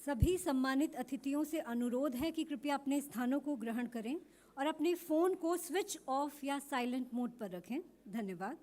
सभी सम्मानित अतिथियों से अनुरोध है कि कृपया अपने स्थानों को ग्रहण करें और अपने फ़ोन को स्विच ऑफ या साइलेंट मोड पर रखें। धन्यवाद।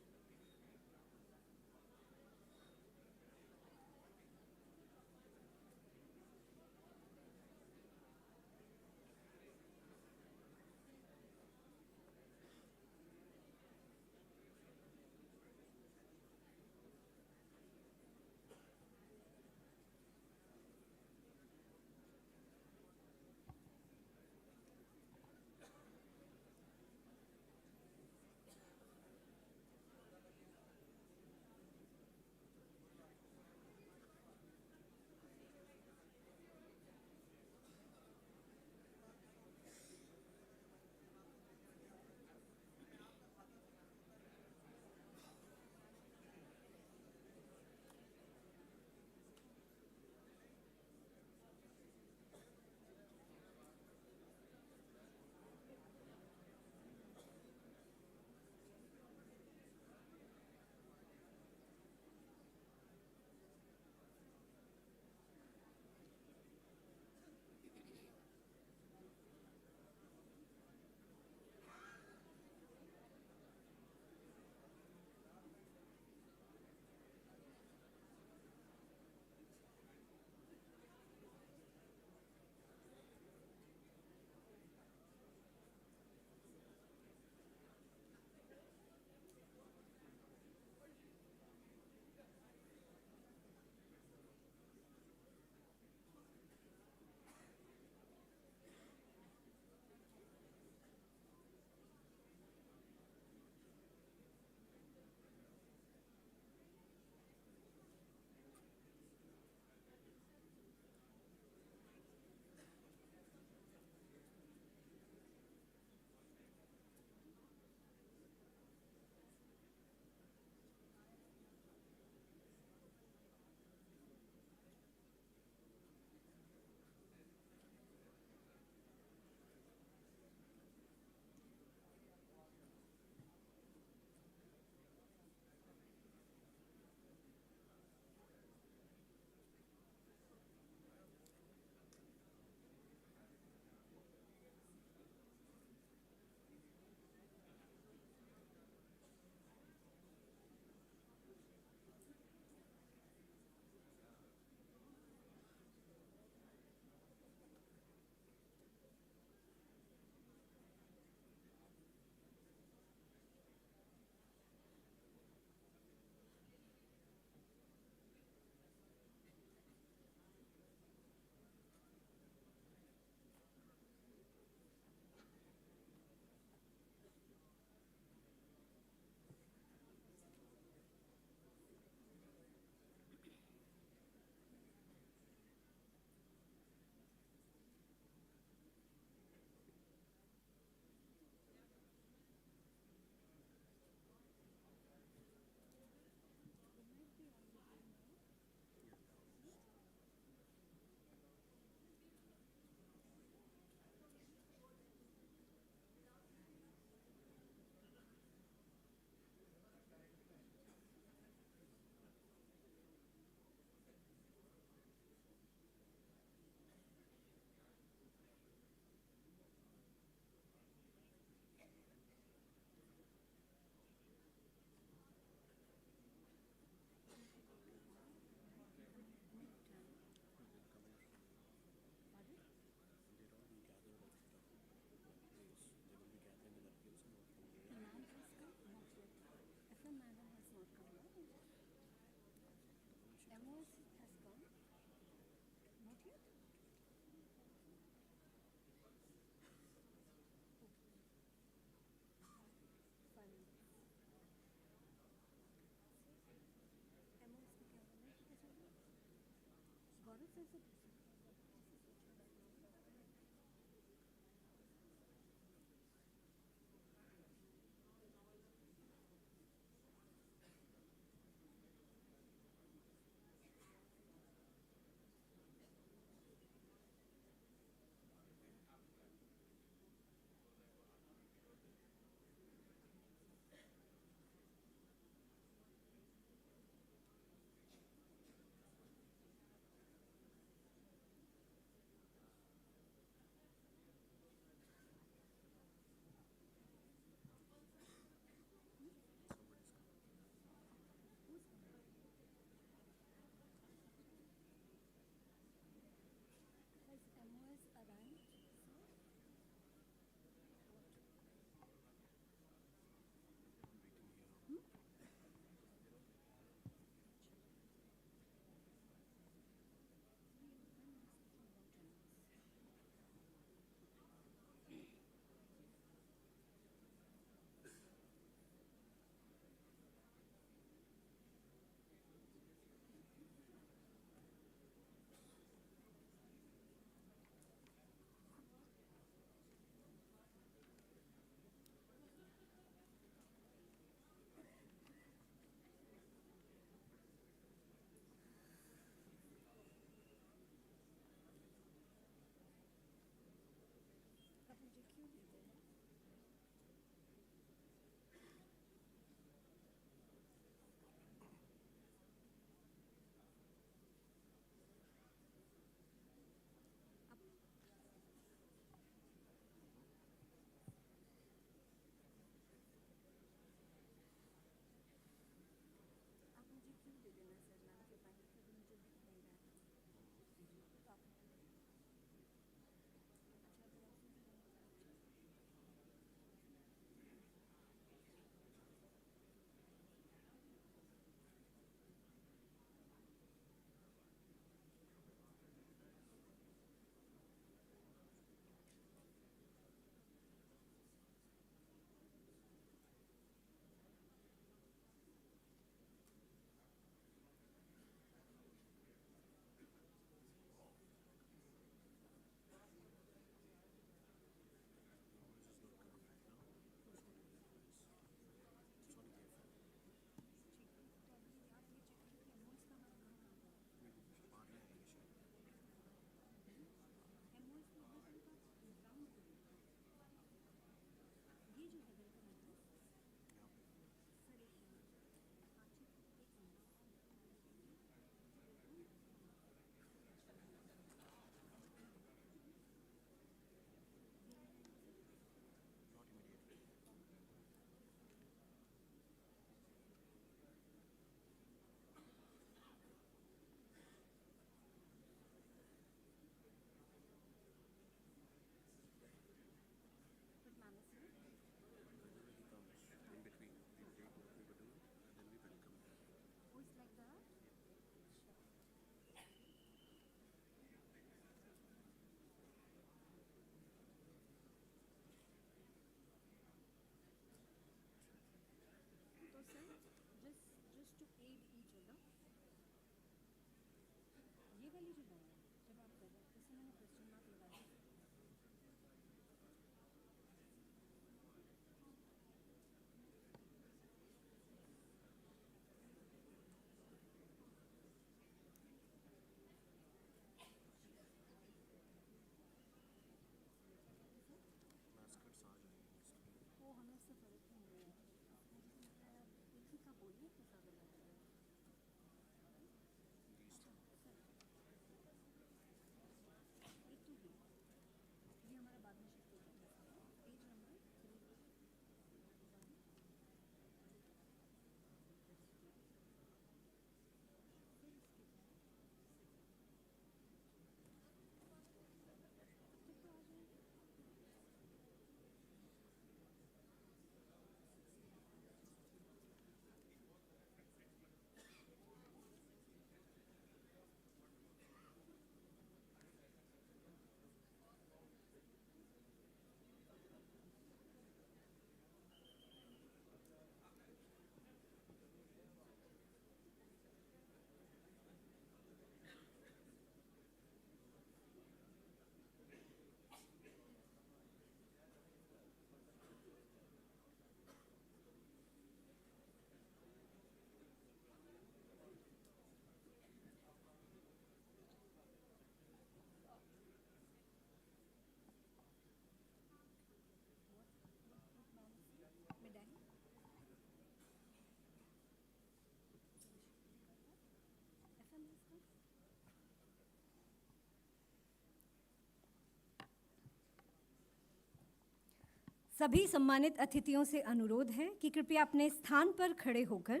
सभी सम्मानित अतिथियों से अनुरोध है कि कृपया अपने स्थान पर खड़े होकर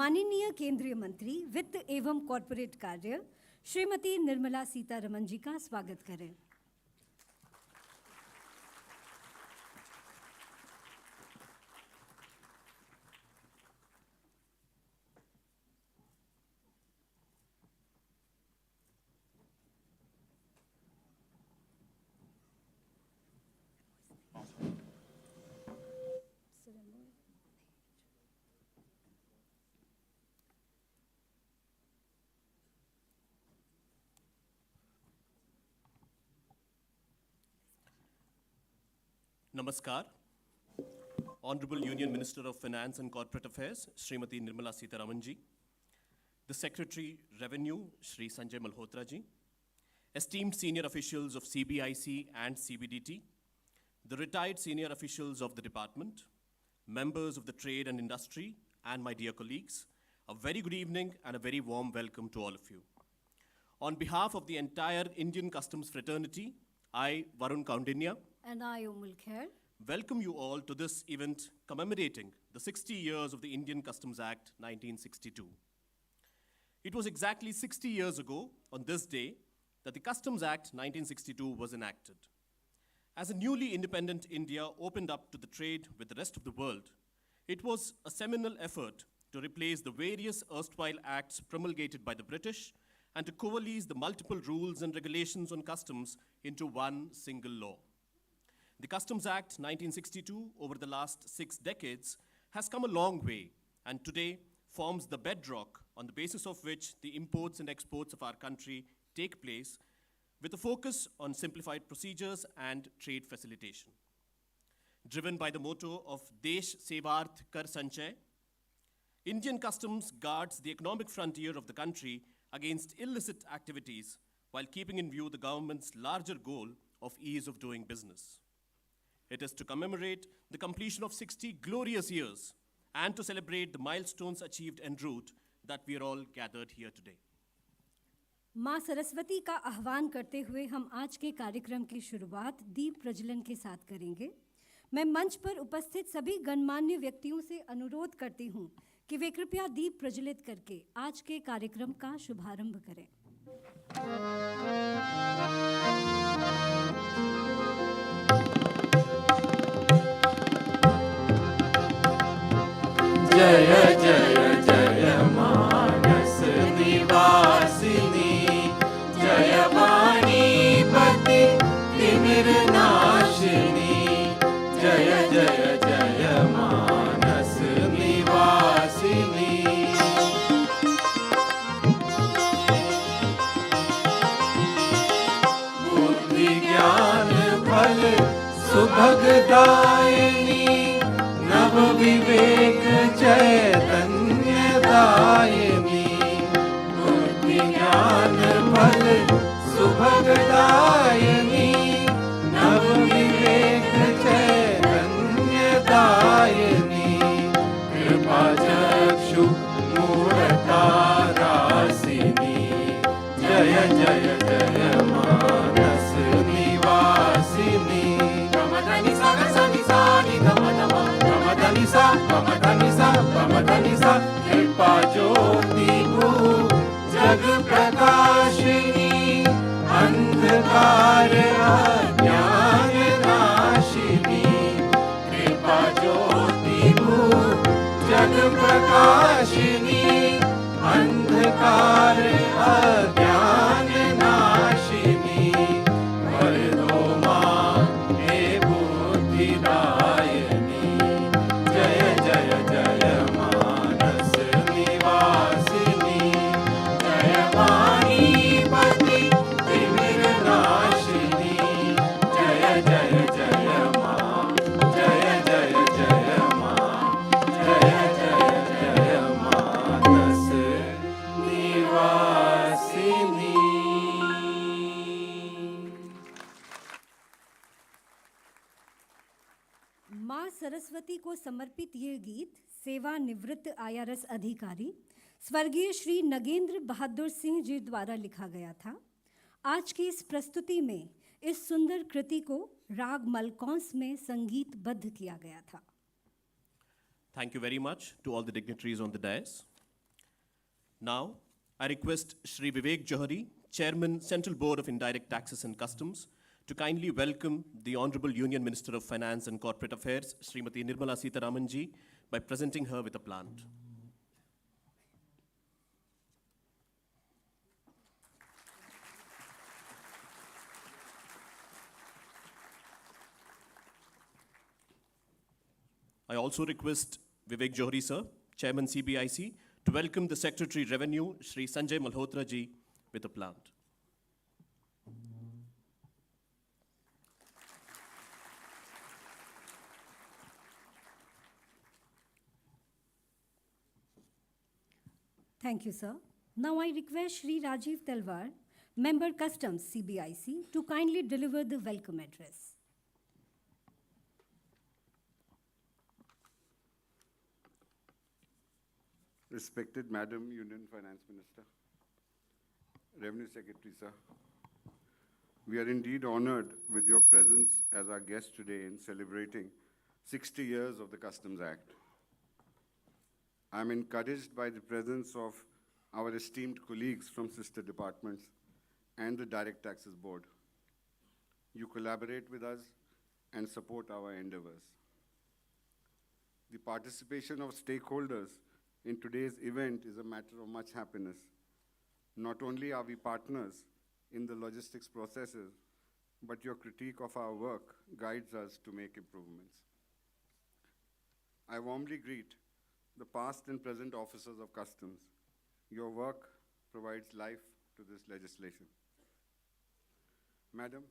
माननीय केंद्रीय मंत्री वित्त एवं कॉरपोरेट कार्य श्रीमती निर्मला सीतारमन जी का स्वागत करें। Namaskar. Honorable Union Minister of Finance and Corporate Affairs, Srimati Nirmala Sitharaman ji, the Secretary Revenue, Shri Sanjay Malhotra ji, esteemed senior officials of CBIC and CBDT, the retired senior officials of the department, members of the trade and industry, and my dear colleagues, a very good evening and a very warm welcome to all of you. On behalf of the entire Indian Customs fraternity, I, Varun Kaundinya, And I, Umul Khair, welcome you all to this event commemorating the 60 years of the Indian Customs Act 1962. It was exactly 60 years ago on this day that the Customs Act 1962 was enacted. As a newly independent India opened up to the trade with the rest of the world, it was a seminal effort to replace the various erstwhile acts promulgated by the British and to coalesce the multiple rules and regulations on customs into one single law. The Customs Act 1962 over the last 6 decades has come a long way and today forms the bedrock on the basis of which the imports and exports of our country take place with a focus on simplified procedures and trade facilitation. Driven by the motto of Desh Sevarth Kar Sanchay, Indian Customs guards the economic frontier of the country against illicit activities while keeping in view the government's larger goal of ease of doing business. It is to commemorate the completion of 60 glorious years and to celebrate the milestones achieved en route that we are all gathered here today. माँ सरस्वती का आह्वान करते हुए हम आज के कार्यक्रम की शुरुआत दीप प्रज्वलन के साथ करेंगे। मैं मंच पर उपस्थित सभी गणमान्य व्यक्तियों से अनुरोध करती हूँ कि वे कृपया दीप प्रज्वलित करके आज के कार्यक्रम का शुभारंभ करें। जय जय जय मानस निवासिनी, जय वाणीपति तिमिर नाशिनी, जय जय जय मानस निवासिनी। बुद्धि ज्ञान फल सुभगदायिनी, नव विवेक चैतन्य दायिनी, बुद्धि ज्ञान फल सुभगदायिनी, नव विवेक चैतन्य दायिनी, कृपा चक्षु मूढ़तारासिनी, जय जय जय मानस निवासिनी। कृपा ज्योति भू जग प्रकाशिनी, अंधकार अज्ञान नाशिनी, कृपा ज्योति भू जग प्रकाशिनी, अंधकार अज्ञान नाशिनी, वर दो मां हे बुद्धिदायिनी, जय जय जय मानस निवासिनी, जय वाणीपति तिमिर नाशिनी, जय जय जय मां, जय जय जय मां, जय जय जय मानस निवासिनी। माँ सरस्वती को समर्पित ये गीत सेवानिवृत्त IRS अधिकारी स्वर्गीय श्री नगेंद्र बहादुर सिंह जी द्वारा लिखा गया था। आज की इस प्रस्तुति में इस सुंदर कृति को राग मलकौंस में संगीतबद्ध किया गया था। Thank you very much to all the dignitaries on the dais. Now, I request Shri Vivek Johari, Chairman, Central Board of Indirect Taxes and Customs, to kindly welcome the Honorable Union Minister of Finance and Corporate Affairs, Srimati Nirmala Sitharaman ji, by presenting her with a plant. I also request Vivek Johari sir, Chairman CBIC, to welcome the Secretary Revenue, Shri Sanjay Malhotra ji, with a plant. Thank you, sir. Now I request Shri Rajiv Talwar, Member Customs CBIC, to kindly deliver the welcome address. Respected Madam Union Finance Minister, Revenue Secretary, sir, we are indeed honored with your presence as our guest today in celebrating 60 years of the Customs Act. I am encouraged by the presence of our esteemed colleagues from sister departments and the Direct Taxes Board. You collaborate with us and support our endeavors. The participation of stakeholders in today's event is a matter of much happiness. Not only are we partners in the logistics processes, but your critique of our work guides us to make improvements. I warmly greet the past and present officers of customs. Your work provides life to this legislation. Madam,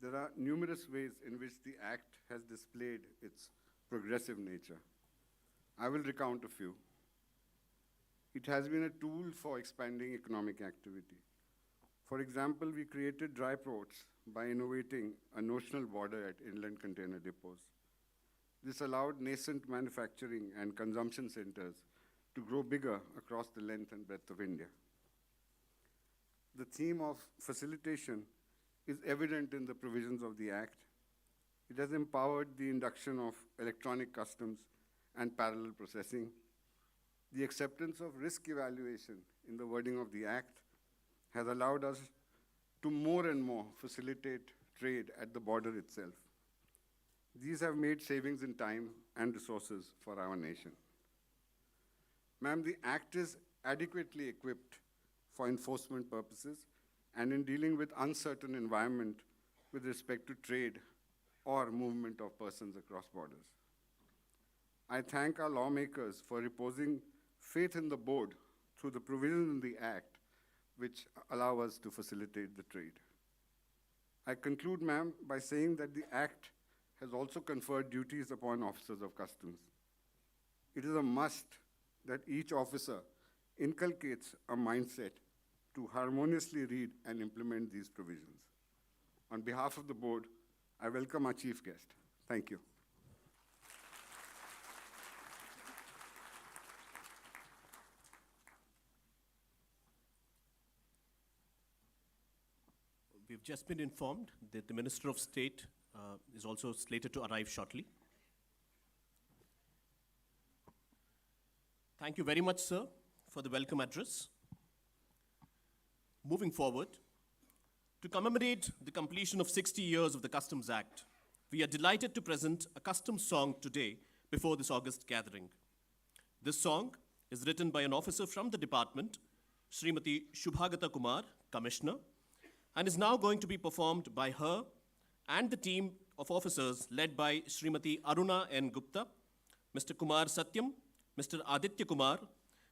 there are numerous ways in which the Act has displayed its progressive nature. I will recount a few. It has been a tool for expanding economic activity. For example, we created dry ports by innovating a notional border at inland container depots. This allowed nascent manufacturing and consumption centers to grow bigger across the length and breadth of India. The theme of facilitation is evident in the provisions of the Act. It has empowered the induction of electronic customs and parallel processing. The acceptance of risk evaluation in the wording of the Act has allowed us to more and more facilitate trade at the border itself. These have made savings in time and resources for our nation. Ma'am, the Act is adequately equipped for enforcement purposes and in dealing with uncertain environment with respect to trade or movement of persons across borders. I thank our lawmakers for reposing faith in the board through the provisions in the Act which allow us to facilitate the trade. I conclude, ma'am, by saying that the Act has also conferred duties upon officers of customs. It is a must that each officer inculcates a mindset to harmoniously read and implement these provisions. On behalf of the board, I welcome our chief guest. Thank you. We've just been informed that the Minister of State is also slated to arrive shortly. Thank you very much, sir, for the welcome address. Moving forward, to commemorate the completion of 60 years of the Customs Act, we are delighted to present a customs song today before this August gathering. This song is written by an officer from the department, Srimati Shubhagata Kumar, Commissioner, and is now going to be performed by her and the team of officers led by Srimati Aruna N. Gupta, Mr. Kumar Satyam, Mr. Aditya Kumar,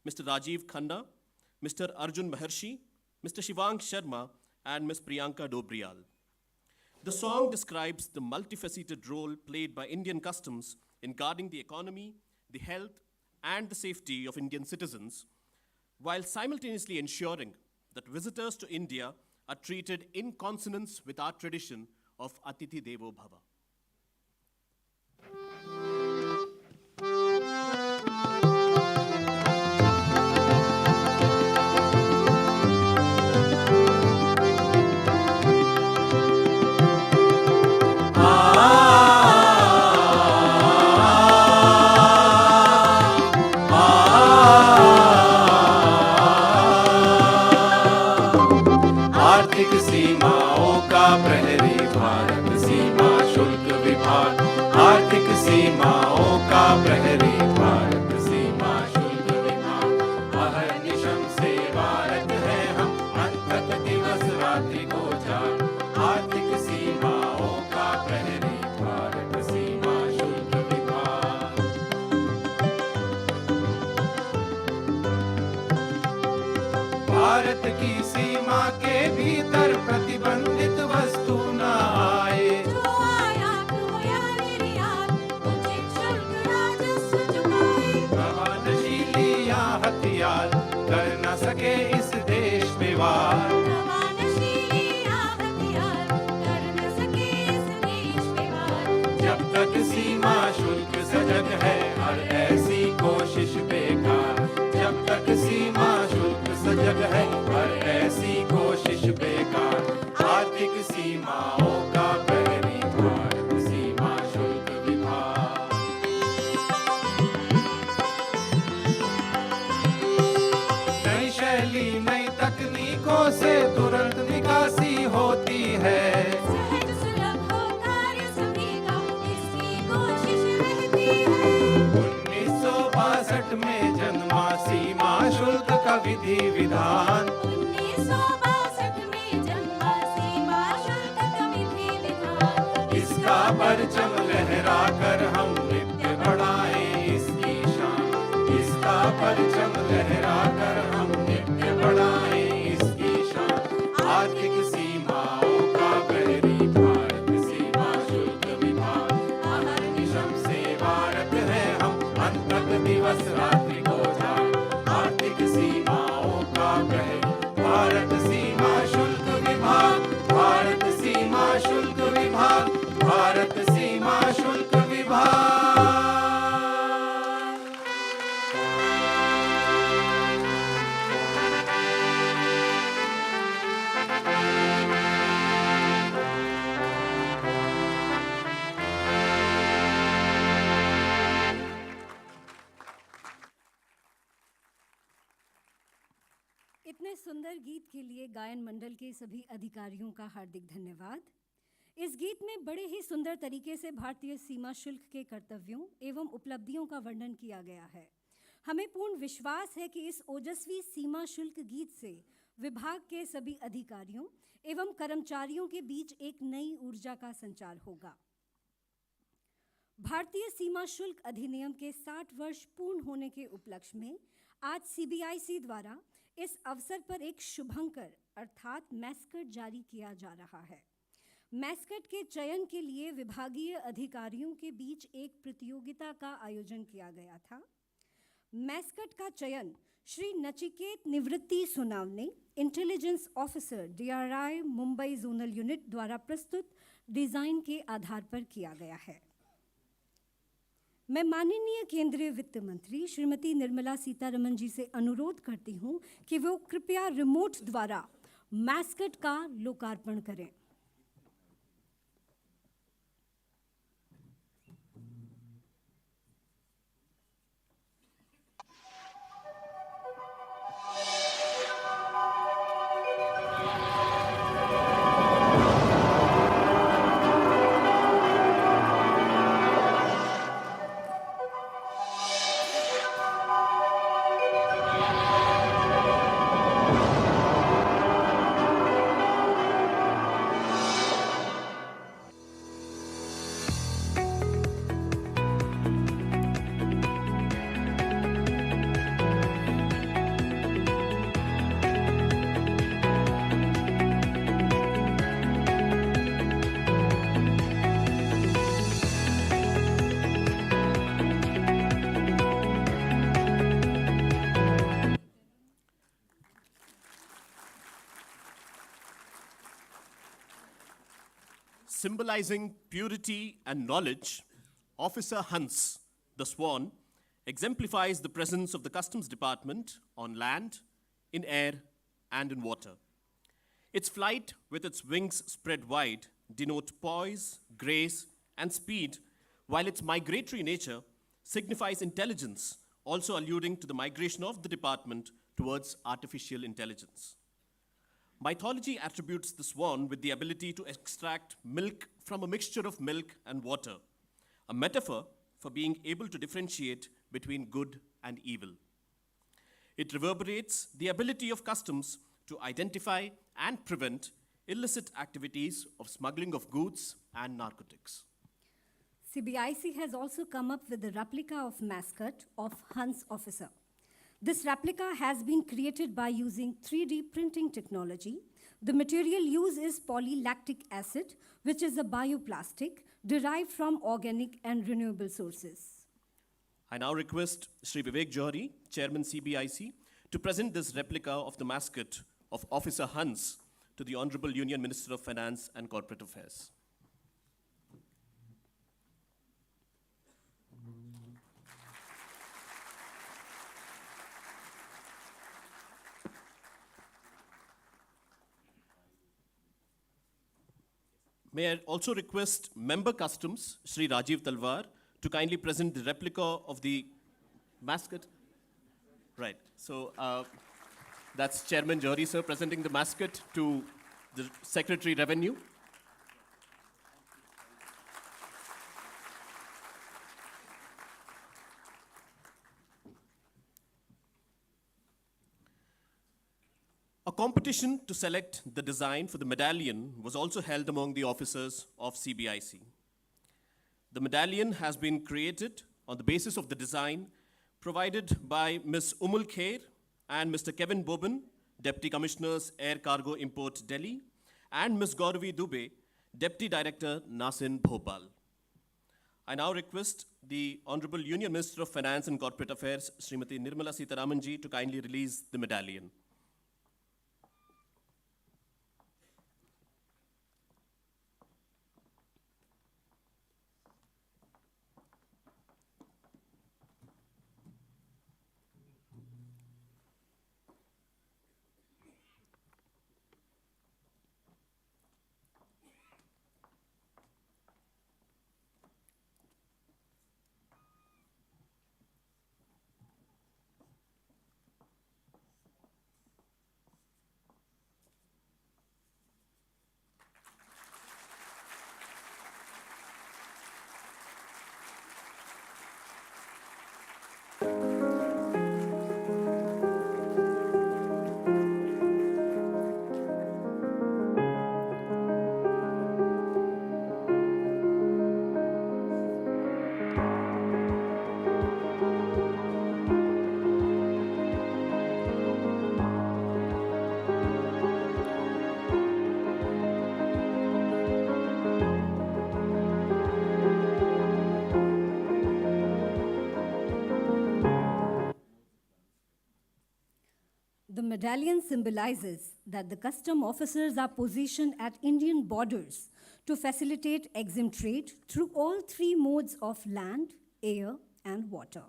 Mr. Rajiv Khanda, Mr. Arjun Maharshi, Mr. Shivang Sharma, and Ms. Priyanka Dobriyal. The song describes the multifaceted role played by Indian customs in guarding the economy, the health, and the safety of Indian citizens, while simultaneously ensuring that visitors to India are treated in consonance with our tradition of Atithi Devo Bhava. Bharat की सीमा के भीतर प्रतिबंधित वस्तु न आए। जो आयात हो या निर्यात, उचित शुल्क राजस्व चुकाए। हवा नशीली या हथियार कर न सके इस देश में वार। हवा नशीली या हथियार कर न सके इस देश में वार। जब तक सीमा शुल्क सजग है हर ऐसी कोशिश बेकार। जब तक सीमा शुल्क सजग है हर ऐसी कोशिश बेकार। आर्थिक सीमाओं का प्रहरी भारत सीमा शुल्क विभाग। नई शैली नई तकनीकों से तुरंत निकासी होती है। सहज सुलभ हो कार्य सभी का, इसकी कोशिश रहती है। 1962 में जन्मा सीमा शुल्क का विधि विधान। 1962 में जन्मा सीमा शुल्क का विधि विधान। इसका परचम लहरा कर हम नित्य बढ़ाएं इसकी शान। इसका परचम लहरा कर हम नित्य बढ़ाएं इसकी शान। आर्थिक सीमाओं का प्रहरी भारत सीमा शुल्क विभाग। हर निशम सेवारत है हम अंतक दिवस रात्रि को जाग। आर्थिक सीमाओं का प्रहरी भारत सीमा शुल्क विभाग। भारत सीमा शुल्क विभाग। भारत सीमा शुल्क विभाग। इतने सुंदर गीत के लिए गायन मंडल के सभी अधिकारियों का हार्दिक धन्यवाद। इस गीत में बड़े ही सुंदर तरीके से भारतीय सीमा शुल्क के कर्तव्यों एवं उपलब्धियों का वर्णन किया गया है। हमें पूर्ण विश्वास है कि इस ओजस्वी सीमा शुल्क गीत से विभाग के सभी अधिकारियों एवं कर्मचारियों के बीच एक नई ऊर्जा का संचार होगा। भारतीय सीमा शुल्क अधिनियम के 60 वर्ष पूर्ण होने के उपलक्ष्य में आज सीबीआईसी द्वारा इस अवसर पर एक शुभंकर अर्थात मैस्कट जारी किया जा रहा है। मैस्कट के चयन के लिए विभागीय अधिकारियों के बीच एक प्रतियोगिता का आयोजन किया गया था। मैस्कट का चयन Shri Nachiket Nivrutti Sunavne, intelligence officer DRI Mumbai zonal unit द्वारा प्रस्तुत डिजाइन के आधार पर किया गया है। मैं माननीय केंद्रीय वित्त मंत्री श्रीमती निर्मला सीतारमन जी से अनुरोध करती हूं कि वो कृपया रिमोट द्वारा मैस्कट का लोकार्पण करें। Symbolizing purity and knowledge, Officer Hans, the Swan, exemplifies the presence of the Customs Department on land, in air, and in water. Its flight, with its wings spread wide, denote poise, grace, and speed, while its migratory nature signifies intelligence, also alluding to the migration of the department towards artificial intelligence. Mythology attributes the swan with the ability to extract milk from a mixture of milk and water, a metaphor for being able to differentiate between good and evil. It reverberates the ability of customs to identify and prevent illicit activities of smuggling of goods and narcotics. CBIC has also come up with a replica of mascot of Hans Officer. This replica has been created by using 3D printing technology. The material used is polylactic acid, which is a bioplastic derived from organic and renewable sources. I now request Sri Vivek Johari, Chairman CBIC, to present this replica of the mascot of Officer Hans to the Honorable Union Minister of Finance and Corporate Affairs. May I also request Member Customs, Sri Rajiv Talwar, to kindly present the replica of the mascot. Right, so that's Chairman Johari, sir, presenting the mascot to the Secretary Revenue. A competition to select the design for the medallion was also held among the officers of CBIC. The medallion has been created on the basis of the design provided by Ms. Umul Khair and Mr. Kevin Boban, Deputy Commissioners, Air Cargo Import, Delhi, and Ms. Gauravi Dubey, Deputy Director, Nasin, Bhopal. I now request the Honorable Union Minister of Finance and Corporate Affairs, Srimati Nirmala Sitharaman ji, to kindly release the medallion. The medallion symbolizes that the custom officers are positioned at Indian borders to facilitate EXIM trade through all three modes of land, air, and water.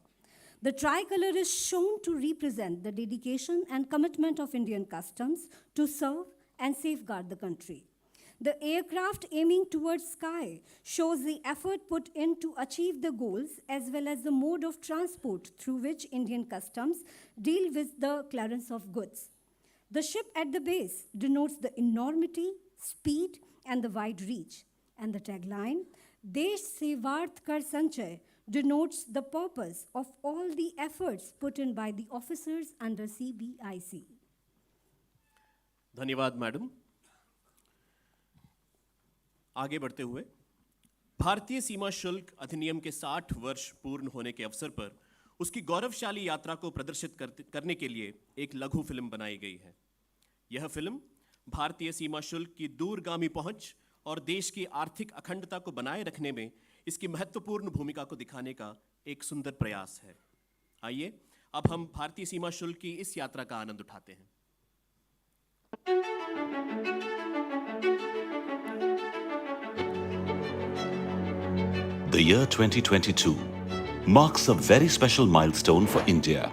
The tricolor is shown to represent the dedication and commitment of Indian customs to serve and safeguard the country. The aircraft aiming towards sky shows the effort put in to achieve the goals as well as the mode of transport through which Indian customs deal with the clearance of goods. The ship at the base denotes the enormity, speed, and the wide reach. And the tagline, Desh Sevart Kar Sanchay, denotes the purpose of all the efforts put in by the officers under CBIC. धन्यवाद madam. आगे बढ़ते हुए भारतीय सीमा शुल्क अधिनियम के 60 वर्ष पूर्ण होने के अवसर पर उसकी गौरवशाली यात्रा को प्रदर्शित करने के लिए एक लघु फिल्म बनाई गई है। यह फिल्म भारतीय सीमा शुल्क की दूरगामी पहुंच और देश की आर्थिक अखंडता को बनाए रखने में इसकी महत्वपूर्ण भूमिका को दिखाने का एक सुंदर प्रयास है। आइए अब हम भारतीय सीमा शुल्क की इस यात्रा का आनंद उठाते हैं। The year 2022 marks a very special milestone for India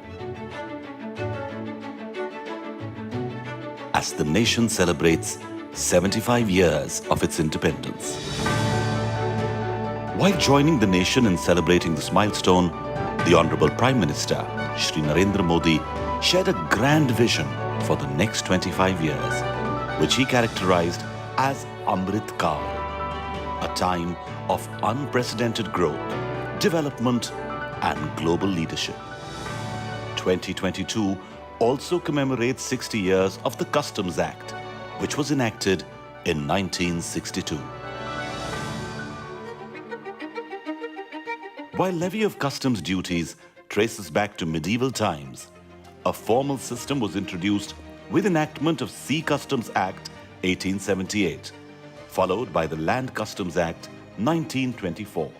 as the nation celebrates 75 years of its independence. While joining the nation in celebrating this milestone, the Honorable Prime Minister, Shri Narendra Modi, shared a grand vision for the next 25 years, which he characterized as Amrit Kaal, a time of unprecedented growth, development, and global leadership. 2022 also commemorates 60 years of the Customs Act, which was enacted in 1962. While levy of customs duties traces back to medieval times, a formal system was introduced with enactment of Sea Customs Act 1878, followed by the Land Customs Act 1924.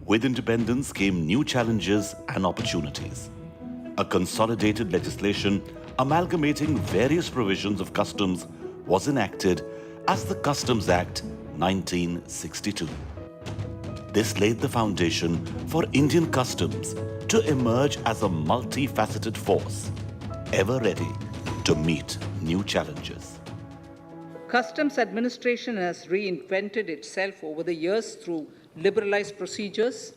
With independence came new challenges and opportunities. A consolidated legislation amalgamating various provisions of customs was enacted as the Customs Act 1962. This laid the foundation for Indian customs to emerge as a multifaceted force, ever ready to meet new challenges. Customs administration has reinvented itself over the years through liberalized procedures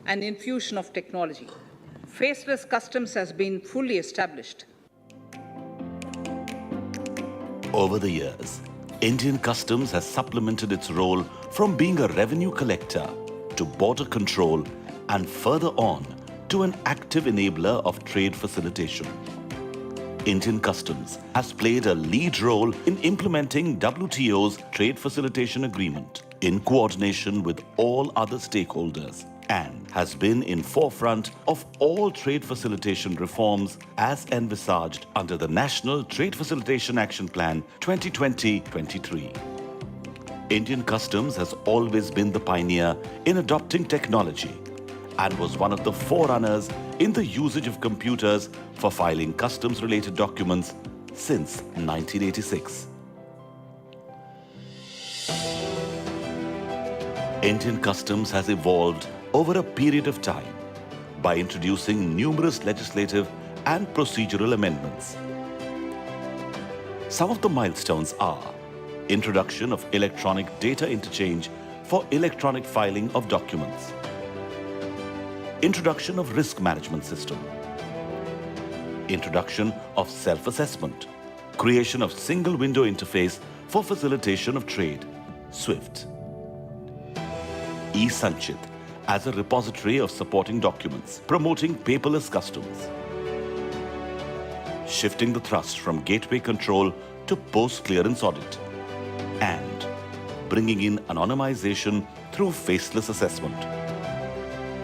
and infusion of technology. Faceless customs has been fully established. Over the years, Indian customs has supplemented its role from being a revenue collector to border control and further on to an active enabler of trade facilitation. Indian customs has played a lead role in implementing WTO's trade facilitation agreement in coordination with all other stakeholders and has been in forefront of all trade facilitation reforms as envisaged under the National Trade Facilitation Action Plan 2020-23. Indian customs has always been the pioneer in adopting technology and was one of the forerunners in the usage of computers for filing customs-related documents since 1986. Indian customs has evolved over a period of time by introducing numerous legislative and procedural amendments. Some of the milestones are introduction of electronic data interchange for electronic filing of documents, introduction of risk management system, introduction of self-assessment, creation of single window interface for facilitation of trade, SWIFT, e-Sanchit as a repository of supporting documents, promoting paperless customs, shifting the thrust from gateway control to post-clearance audit, and bringing in anonymization through faceless assessment.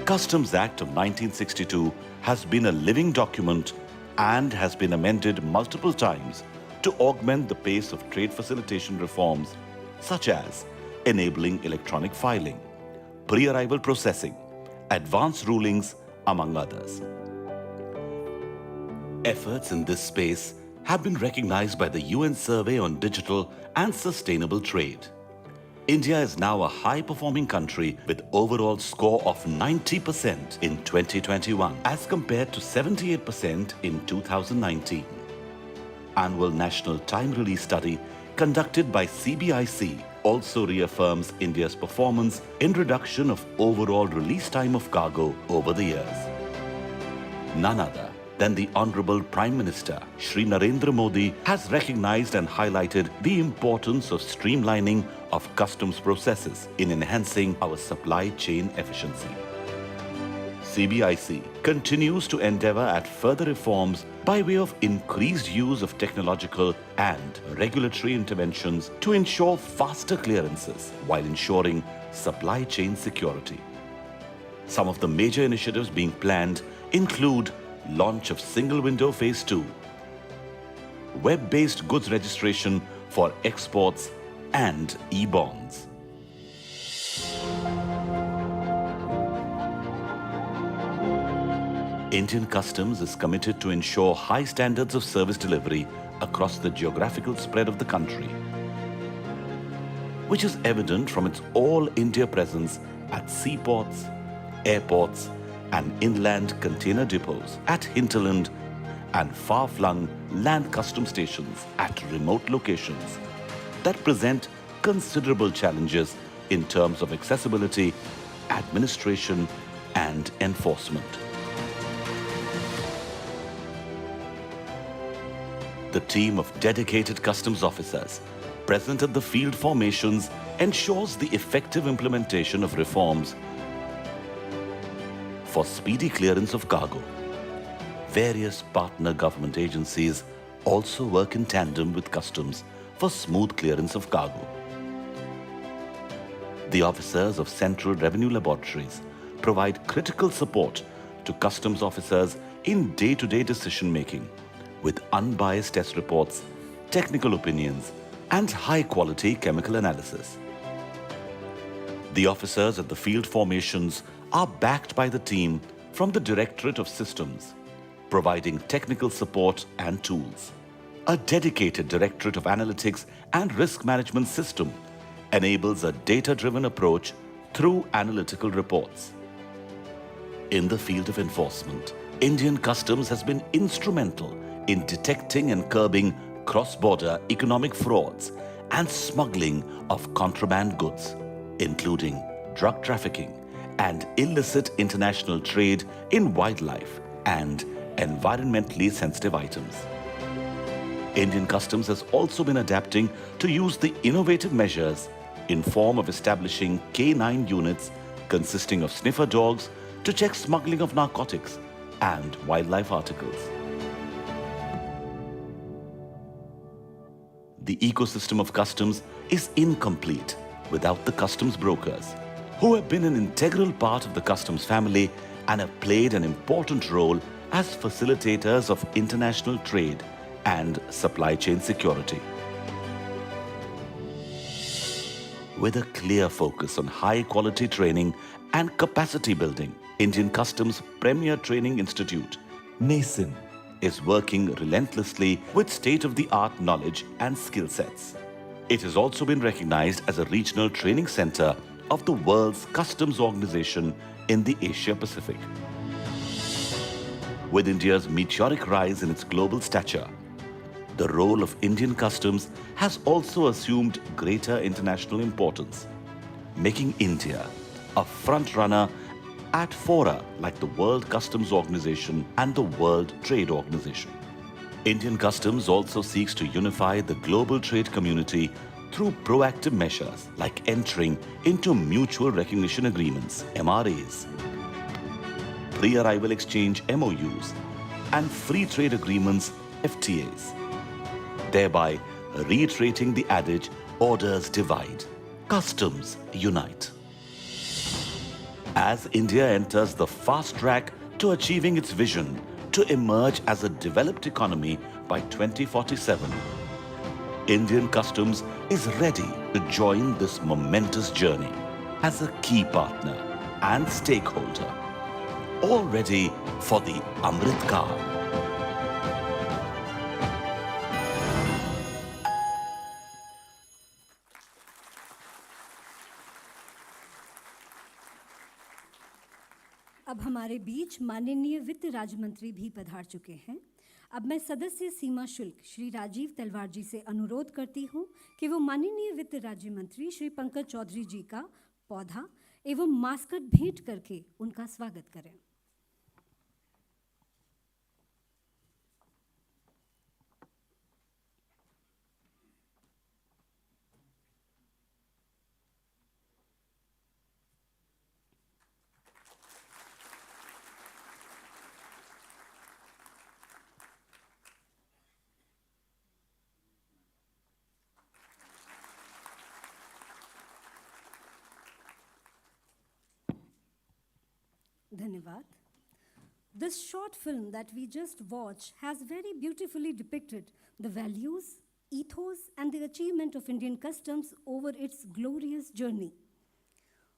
Customs Act of 1962 has been a living document and has been amended multiple times to augment the pace of trade facilitation reforms such as enabling electronic filing, pre-arrival processing, advanced rulings, among others. Efforts in this space have been recognized by the UN Survey on Digital and Sustainable Trade. India is now a high-performing country with overall score of 90% in 2021 as compared to 78% in 2019. Annual National Time Release Study conducted by CBIC also reaffirms India's performance in reduction of overall release time of cargo over the years. None other than the Honorable Prime Minister, Shri Narendra Modi, has recognized and highlighted the importance of streamlining of customs processes in enhancing our supply chain efficiency. CBIC continues to endeavor at further reforms by way of increased use of technological and regulatory interventions to ensure faster clearances while ensuring supply chain security. Some of the major initiatives being planned include launch of Single Window Phase 2, web-based goods registration for exports and e-bonds. Indian Customs is committed to ensure high standards of service delivery across the geographical spread of the country, which is evident from its all-India presence at seaports, airports, and inland container depots at hinterland and far-flung land custom stations at remote locations that present considerable challenges in terms of accessibility, administration, and enforcement. The team of dedicated customs officers present at the field formations ensures the effective implementation of reforms for speedy clearance of cargo. Various partner government agencies also work in tandem with customs for smooth clearance of cargo. The officers of Central Revenue Laboratories provide critical support to customs officers in day-to-day decision-making with unbiased test reports, technical opinions, and high-quality chemical analysis. The officers at the field formations are backed by the team from the Directorate of Systems, providing technical support and tools. A dedicated Directorate of Analytics and Risk Management system enables a data-driven approach through analytical reports. In the field of enforcement, Indian Customs has been instrumental in detecting and curbing cross-border economic frauds and smuggling of contraband goods, including drug trafficking and illicit international trade in wildlife and environmentally sensitive items. Indian Customs has also been adapting to use the innovative measures in form of establishing K9 units consisting of sniffer dogs to check smuggling of narcotics and wildlife articles. The ecosystem of customs is incomplete without the customs brokers, who have been an integral part of the customs family and have played an important role as facilitators of international trade and supply chain security. With a clear focus on high-quality training and capacity building, Indian Customs' premier training institute, NASIN, is working relentlessly with state-of-the-art knowledge and skill sets. It has also been recognized as a regional training center of the world's customs organization in the Asia-Pacific. With India's meteoric rise in its global stature, the role of Indian Customs has also assumed greater international importance, making India a front-runner at fora like the World Customs Organization and the World Trade Organization. Indian Customs also seeks to unify the global trade community through proactive measures like entering into mutual recognition agreements, MRAs, pre-arrival exchange MOUs, and free trade agreements, FTAs, thereby reiterating the adage, orders divide, customs unite. As India enters the fast track to achieving its vision to emerge as a developed economy by 2047, Indian Customs is ready to join this momentous journey as a key partner and stakeholder, all ready for the Amrit Kaal. अब हमारे बीच माननीय वित्त राज्य मंत्री भी पधार चुके हैं। अब मैं सदस्य सीमा शुल्क श्री राजीव तलवार जी से अनुरोध करती हूं कि वो माननीय वित्त राज्य मंत्री श्री पंकज चौधरी जी का पौधा एवं मास्कट भेंट करके उनका स्वागत करें। Dhanyavad. This short film that we just watched has very beautifully depicted the values, ethos, and the achievement of Indian Customs over its glorious journey.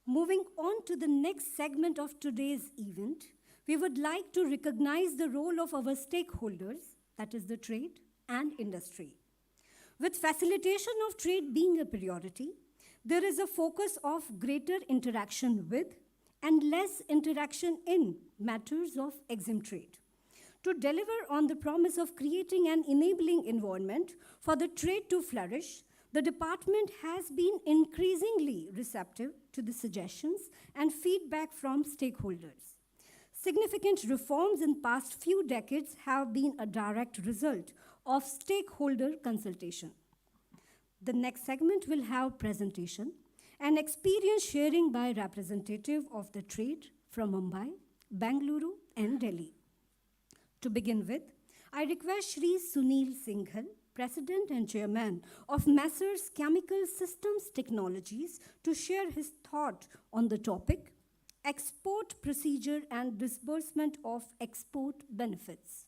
Moving on to the next segment of today's event, we would like to recognize the role of our stakeholders, that is the trade and industry. With facilitation of trade being a priority, there is a focus of greater interaction with and less interaction in matters of exempt trade. To deliver on the promise of creating an enabling environment for the trade to flourish, the department has been increasingly receptive to the suggestions and feedback from stakeholders. Significant reforms in past few decades have been a direct result of stakeholder consultation. The next segment will have presentation and experience sharing by representative of the trade from Mumbai, Bengaluru, and Delhi. To begin with, I request Shri Sunil Singhal, President and Chairman of Messrs Chemical Systems Technologies, to share his thought on the topic, export procedure and disbursement of export benefits.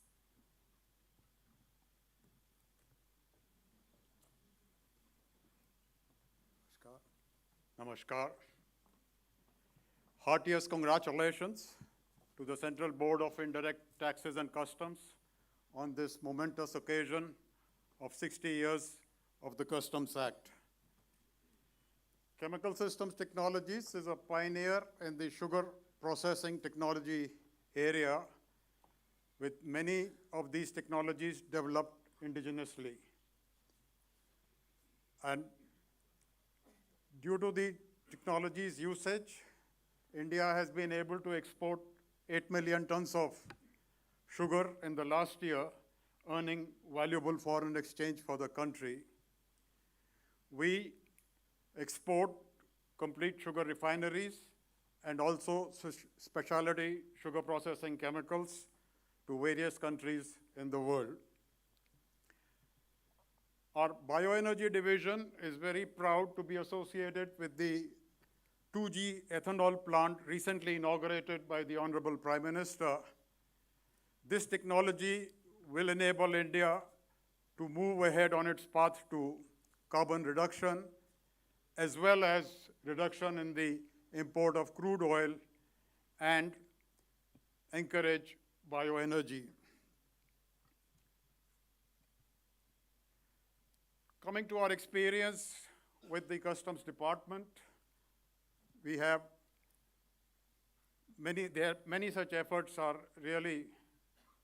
Namaskar. Heartiest congratulations to the Central Board of Indirect Taxes and Customs on this momentous occasion of 60 years of the Customs Act. Chemical Systems Technologies is a pioneer in the sugar processing technology area, with many of these technologies developed indigenously. And due to the technology's usage, India has been able to export 8 million tons of sugar in the last year, earning valuable foreign exchange for the country. We export complete sugar refineries and also specialty sugar processing chemicals to various countries in the world. Our bioenergy division is very proud to be associated with the 2G ethanol plant recently inaugurated by the Honorable Prime Minister. This technology will enable India to move ahead on its path to carbon reduction, as well as reduction in the import of crude oil, and encourage bioenergy. Coming to our experience with the Customs Department, we have many such efforts are really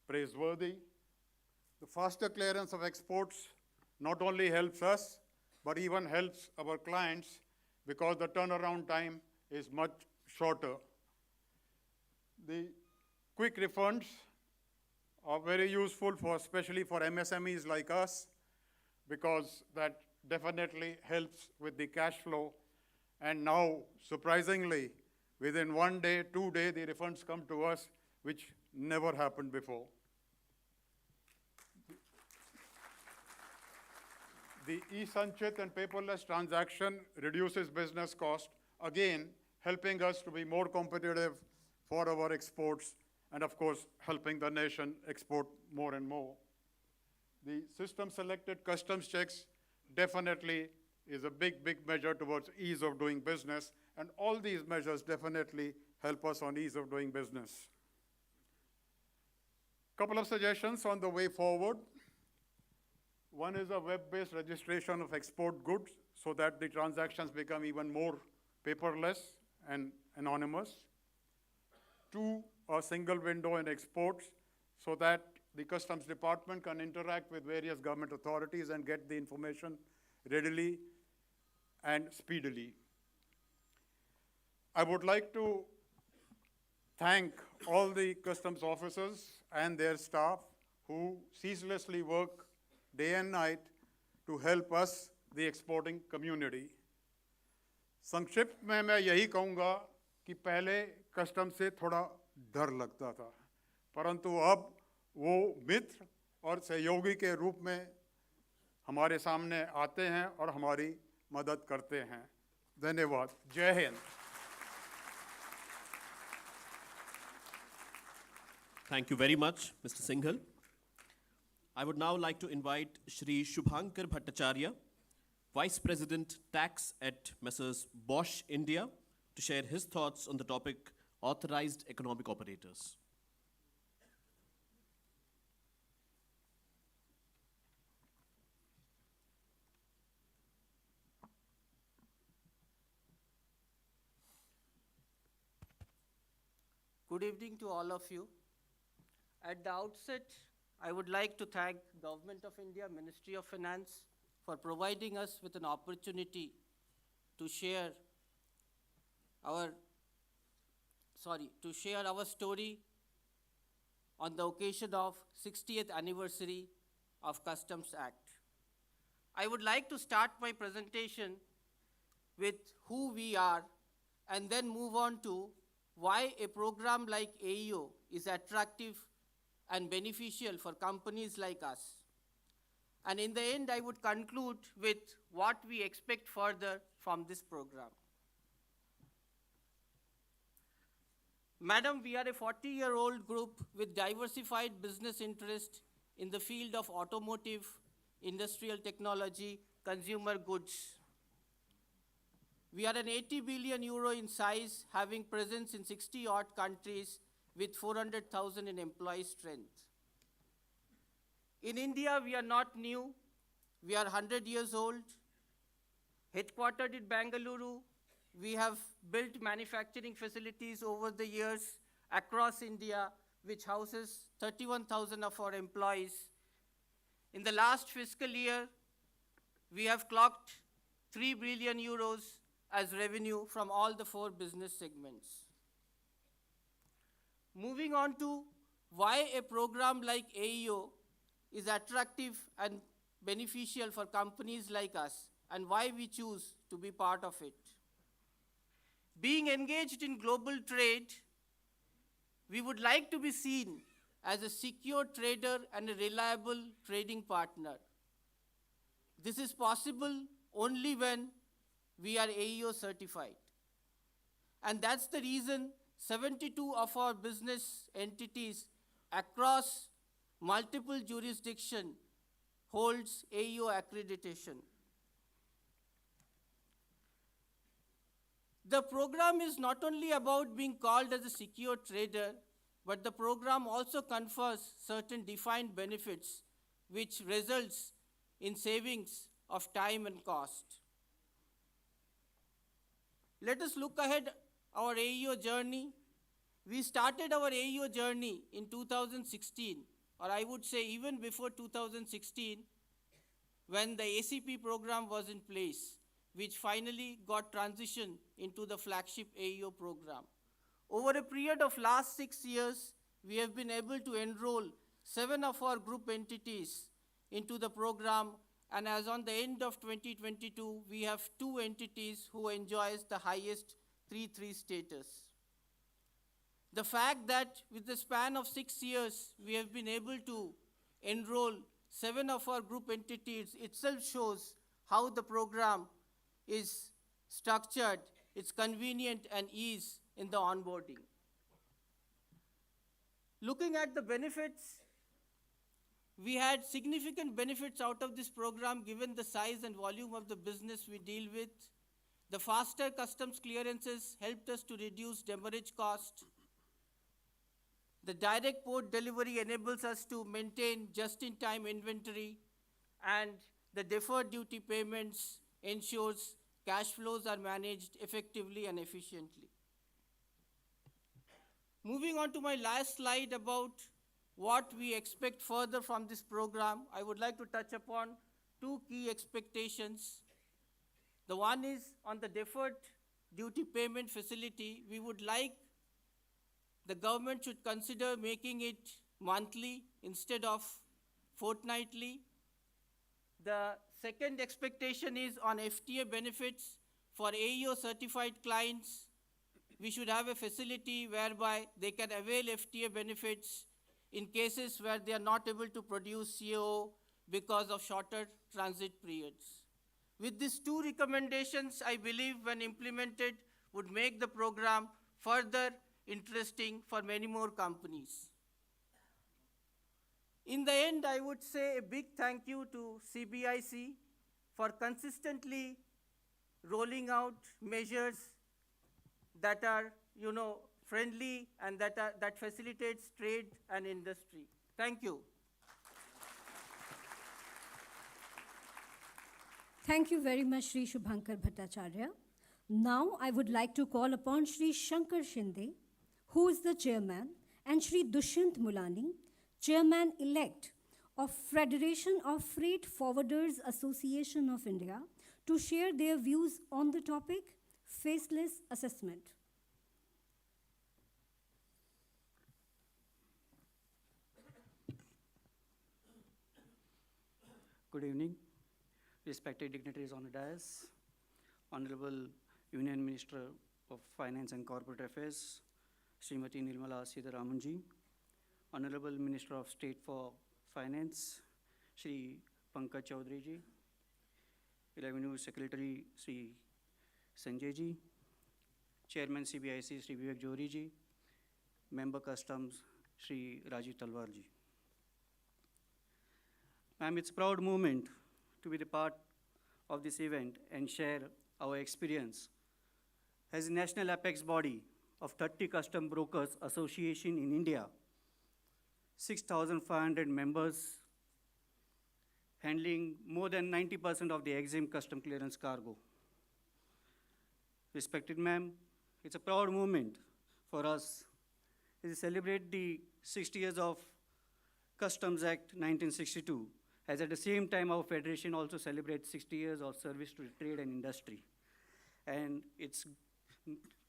praiseworthy. The faster clearance of exports not only helps us, but even helps our clients, because the turnaround time is much shorter. The quick refunds are very useful especially for MSMEs like us, because that definitely helps with the cash flow. And now, surprisingly, within 1 day, 2 days, the refunds come to us, which never happened before. The e-Sanchit and paperless transaction reduces business cost, again, helping us to be more competitive for our exports, and of course, helping the nation export more and more. The system-selected customs checks definitely is a big measure towards ease of doing business, and all these measures definitely help us on ease of doing business. Couple of suggestions on the way forward. One is a web-based registration of export goods so that the transactions become even more paperless and anonymous. 2, a single window in exports so that the Customs Department can interact with various government authorities and get the information readily and speedily. I would like to thank all the customs officers and their staff who ceaselessly work day and night to help us, the exporting community. संक्षिप्त में मैं यही कहूँगा कि पहले custom से थोड़ा डर लगता था, परंतु अब वो मित्र और सहयोगी के रूप में हमारे सामने आते हैं और हमारी मदद करते हैं. धन्यवाद. जय Hind. Thank you very much, Mr. Singhal. I would now like to invite Shri Shubhankar Bhattacharya, Vice President Tax at Messrs. Bosch India, to share his thoughts on the topic Authorized Economic Operators. Good evening to all of you. At the outset, I would like to thank Government of India, Ministry of Finance, for providing us with an opportunity to share our story on the occasion of 60th anniversary of Customs Act. I would like to start my presentation with who we are and then move on to why a program like AEO is attractive and beneficial for companies like us. And in the end, I would conclude with what we expect further from this program. Madam, we are a 40-year-old group with diversified business interest in the field of automotive, industrial technology, consumer goods. We are an 80 billion euro in size, having presence in 60 odd countries with 400,000 in employee strength. In India, we are not new. We are 100 years old. Headquartered in Bengaluru, we have built manufacturing facilities over the years across India, which houses 31,000 of our employees. In the last fiscal year, we have clocked 3 billion euros as revenue from all the 4 business segments. Moving on to why a program like AEO is attractive and beneficial for companies like us, and why we choose to be part of it. Being engaged in global trade, we would like to be seen as a secure trader and a reliable trading partner. This is possible only when we are AEO certified. And that's the reason 72 of our business entities across multiple jurisdictions holds AEO accreditation. The program is not only about being called as a secure trader, but the program also confers certain defined benefits, which results in savings of time and cost. Let us look ahead our AEO journey. We started our AEO journey in 2016, or I would say even before 2016, when the ACP program was in place, which finally got transitioned into the flagship AEO program. Over a period of last 6 years, we have been able to enroll 7 of our group entities into the program, and as on the end of 2022, we have 2 entities who enjoys the highest 3-3 status. The fact that with the span of 6 years, we have been able to enroll 7 of our group entities itself shows how the program is structured, it's convenient and ease in the onboarding. Looking at the benefits, we had significant benefits out of this program given the size and volume of the business we deal with. The faster customs clearances helped us to reduce demurrage cost. The direct port delivery enables us to maintain just-in-time inventory, and the deferred duty payments ensures cash flows are managed effectively and efficiently. Moving on to my last slide about what we expect further from this program, I would like to touch upon 2 key expectations. The one is on the deferred duty payment facility. We would like the government should consider making it monthly instead of fortnightly. The second expectation is on FTA benefits for AEO certified clients. We should have a facility whereby they can avail FTA benefits in cases where they are not able to produce CAO because of shorter transit periods. With these 2 recommendations, I believe when implemented would make the program further interesting for many more companies. In the end, I would say a big thank you to CBIC for consistently rolling out measures that are, friendly and that facilitates trade and industry. Thank you. Thank you very much, Shri Shubhankar Bhattacharya. Now, I would like to call upon Shri Shankar Shinde, who is the chairman, and Shri Dushyant Mulani, chairman-elect of Federation of Freight Forwarders Association of India, to share their views on the topic, faceless assessment. Good evening, respected dignitaries on the dais, Honorable Union Minister of Finance and Corporate Affairs, Srimati Nirmala Sitharaman ji, Honorable Minister of State for Finance, Shri Pankaj Chaudhary ji, Revenue Secretary Shri Sanjay ji, Chairman CBIC Shri Vivek Johri ji, Member Customs, Shri Rajiv Talwarji. Ma'am, it's a proud moment to be the part of this event and share our experience as a national apex body of 30 custom brokers association in India, 6,500 members handling more than 90% of the exempt custom clearance cargo. Respected ma'am, it's a proud moment for us as we celebrate the 60 years of Customs Act 1962, as at the same time our federation also celebrates 60 years of service to trade and industry. And it's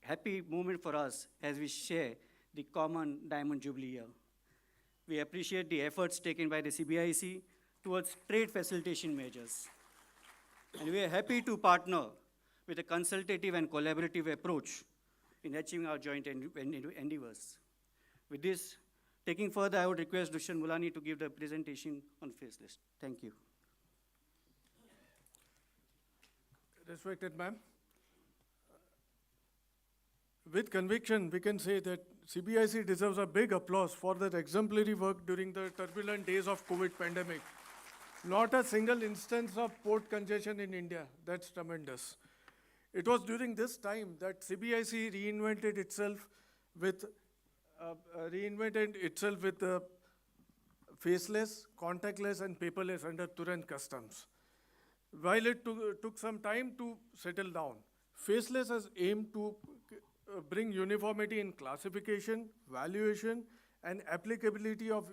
happy moment for us as we share the common Diamond Jubilee year. We appreciate the efforts taken by the CBIC towards trade facilitation measures. And we are happy to partner with a consultative and collaborative approach in achieving our joint endeavors. With this, taking further, I would request Dushyant Mulani to give the presentation on faceless. Thank you. Respected ma'am, with conviction, we can say that CBIC deserves a big applause for their exemplary work during the turbulent days of COVID pandemic. Not a single instance of port congestion in India. That's tremendous. It was during this time that CBIC reinvented itself with faceless, contactless, and paperless under Turant Customs. While it took some time to settle down, faceless has aimed to bring uniformity in classification, valuation, and applicability of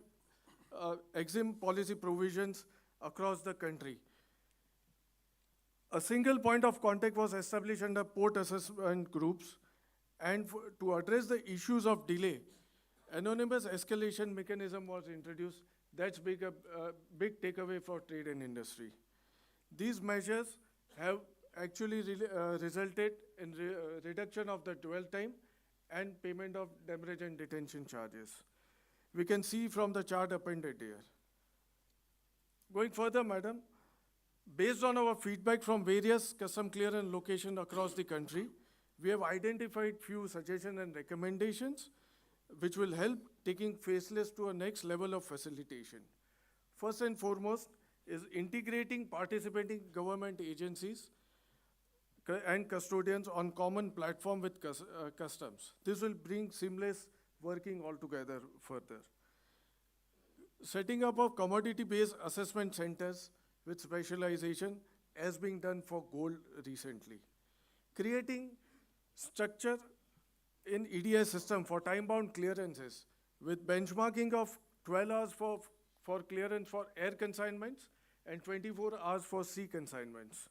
exempt policy provisions across the country. A single point of contact was established under port assessment groups, and to address the issues of delay, anonymous escalation mechanism was introduced. That's big takeaway for trade and industry. These measures have actually resulted in reduction of the dwell time and payment of demurrage and detention charges. We can see from the chart appended here. Going further, madam, based on our feedback from various custom clearance locations across the country, we have identified few suggestions and recommendations which will help taking faceless to a next level of facilitation. First and foremost is integrating participating government agencies and custodians on common platform with customs. This will bring seamless working altogether further. Setting up of commodity-based assessment centers with specialization as being done for gold recently. Creating structure in EDI system for time-bound clearances with benchmarking of 12 hours for clearance for air consignments and 24 hours for sea consignments.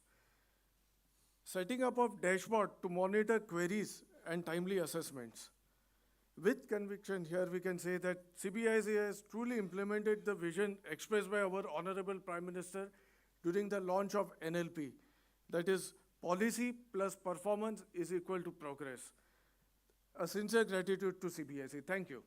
Setting up of dashboard to monitor queries and timely assessments. With conviction here, we can say that CBIC has truly implemented the vision expressed by our Honorable Prime Minister during the launch of NLP. That is, policy plus performance is equal to progress. A sincere gratitude to CBIC. Thank you.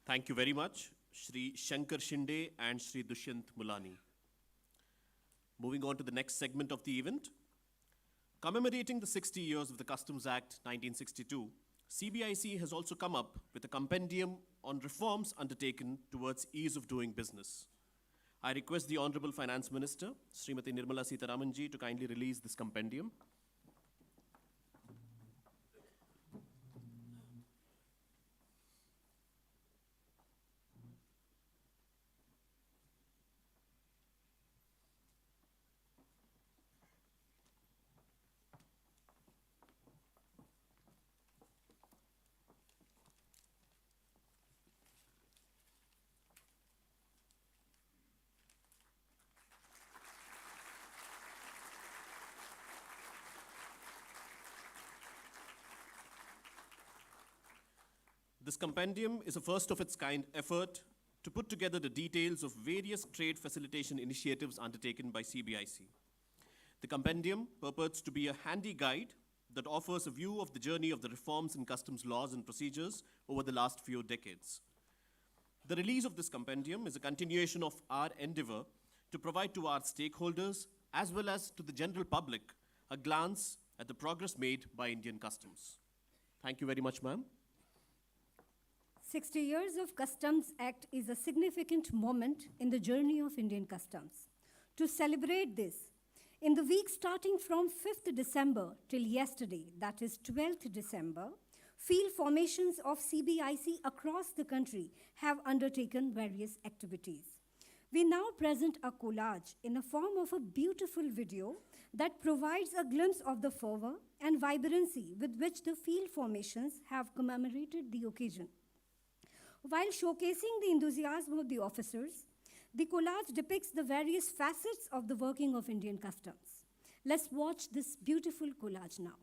Thank you very much, Shri Shankar Shinde and Shri Dushyant Mulani. Moving on to the next segment of the event. Commemorating the 60 years of the Customs Act 1962, CBIC has also come up with a compendium on reforms undertaken towards ease of doing business. I request the Honorable Finance Minister, Srimati Nirmala Sitharaman ji, to kindly release this compendium. This compendium is a first of its kind effort to put together the details of various trade facilitation initiatives undertaken by CBIC. The compendium purports to be a handy guide that offers a view of the journey of the reforms in customs laws and procedures over the last few decades. The release of this compendium is a continuation of our endeavor to provide to our stakeholders as well as to the general public a glance at the progress made by Indian customs. Thank you very much, ma'am. 60 years of Customs Act is a significant moment in the journey of Indian customs. To celebrate this, in the week starting from 5th December till yesterday, that is 12th December, field formations of CBIC across the country have undertaken various activities. We now present a collage in the form of a beautiful video that provides a glimpse of the fervor and vibrancy with which the field formations have commemorated the occasion. While showcasing the enthusiasm of the officers, the collage depicts the various facets of the working of Indian customs. Let's watch this beautiful collage now.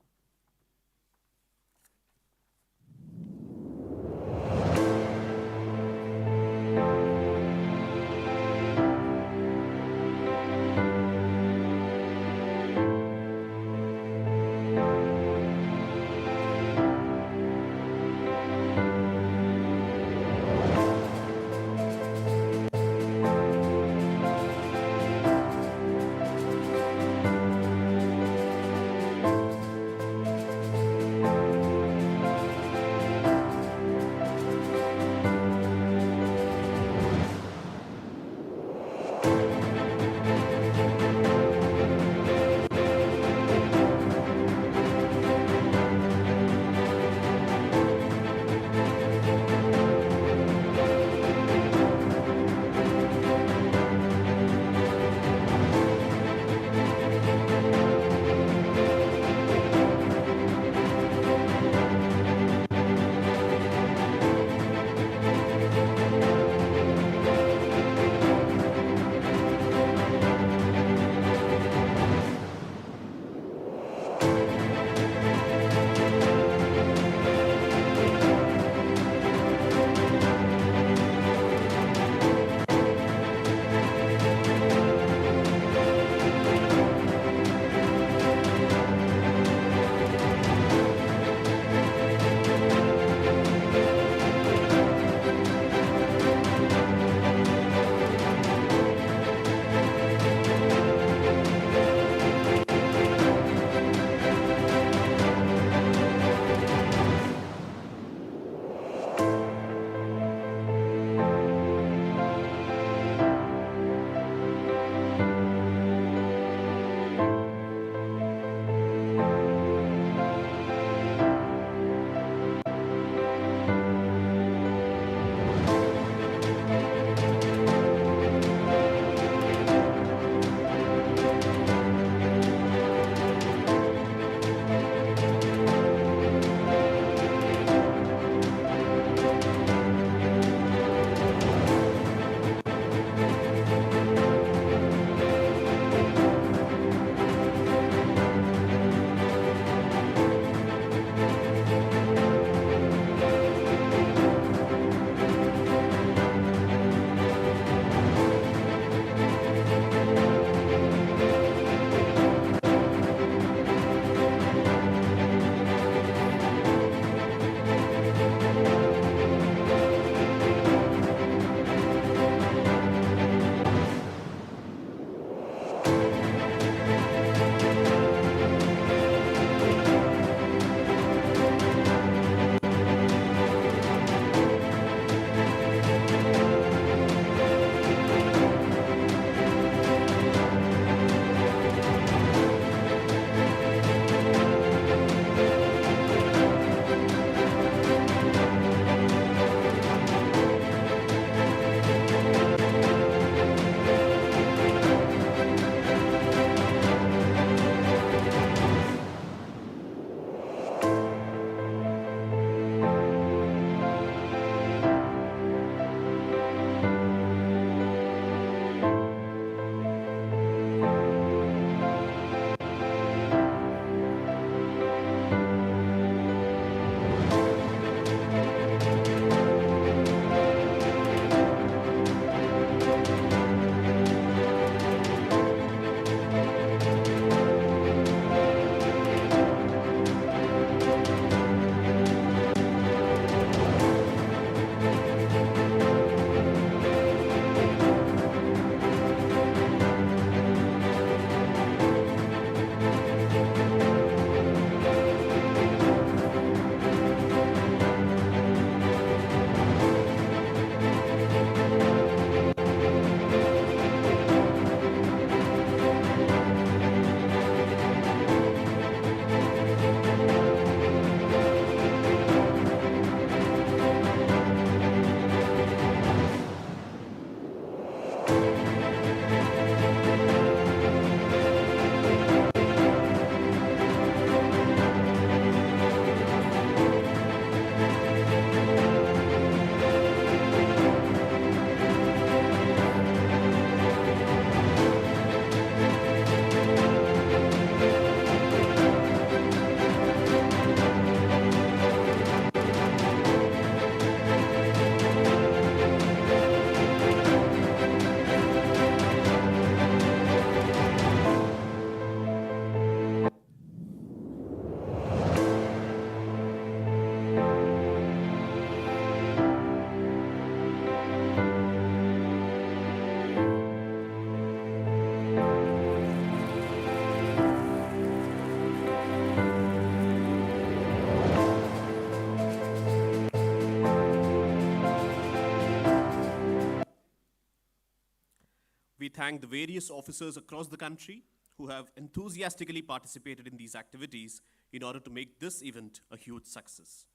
thank the various officers across the country who have enthusiastically participated in these activities in order to make this event a huge success.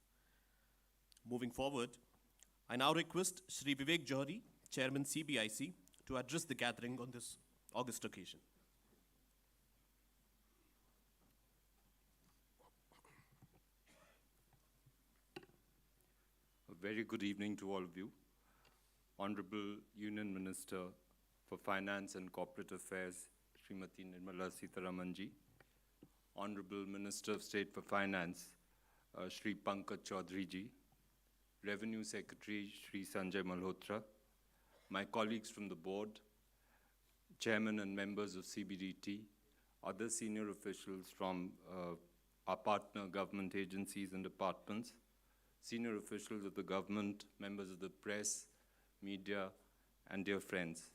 Moving forward, I now request Shri Vivek Johri, Chairman CBIC, to address the gathering on this August occasion. A very good evening to all of you. Honorable Union Minister for Finance and Corporate Affairs, Srimati Nirmala Sitharaman ji. Honorable Minister of State for Finance, Shri Pankaj Chaudhary ji. Revenue Secretary, Shri Sanjay Malhotra. My colleagues from the board, chairman and members of CBDT, other senior officials from our partner government agencies and departments, senior officials of the government, members of the press, media, and dear friends.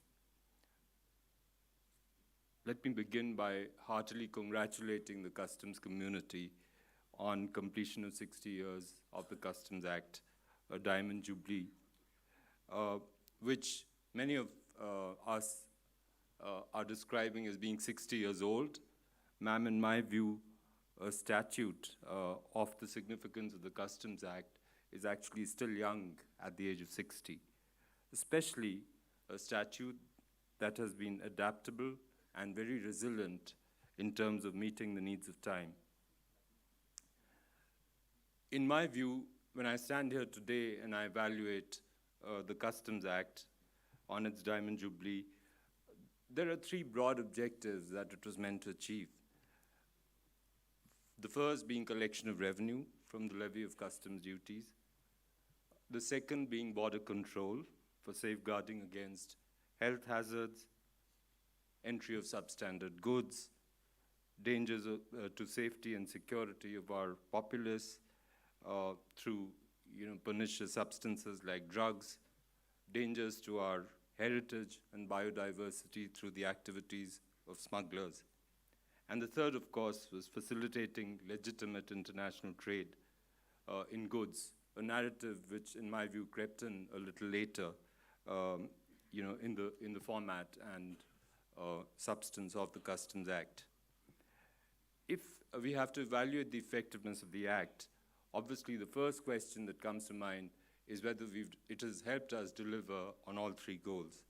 Let me begin by heartily congratulating the Customs community on completion of 60 years of the Customs Act, a diamond jubilee, which many of us are describing as being 60 years old. Ma'am, in my view, a statute of the significance of the Customs Act is actually still young at the age of 60, especially a statute that has been adaptable and very resilient in terms of meeting the needs of time. In my view, when I stand here today and I evaluate the Customs Act on its Diamond Jubilee, there are three broad objectives that it was meant to achieve. The first being collection of revenue from the levy of customs duties. The second being border control for safeguarding against health hazards, entry of substandard goods, dangers to safety and security of our populace through pernicious substances like drugs, dangers to our heritage and biodiversity through the activities of smugglers. And the third, of course, was facilitating legitimate international trade in goods, a narrative which, in my view, crept in a little later, in the format and substance of the Customs Act. If we have to evaluate the effectiveness of the Act, obviously the first question that comes to mind is whether it has helped us deliver on all three goals.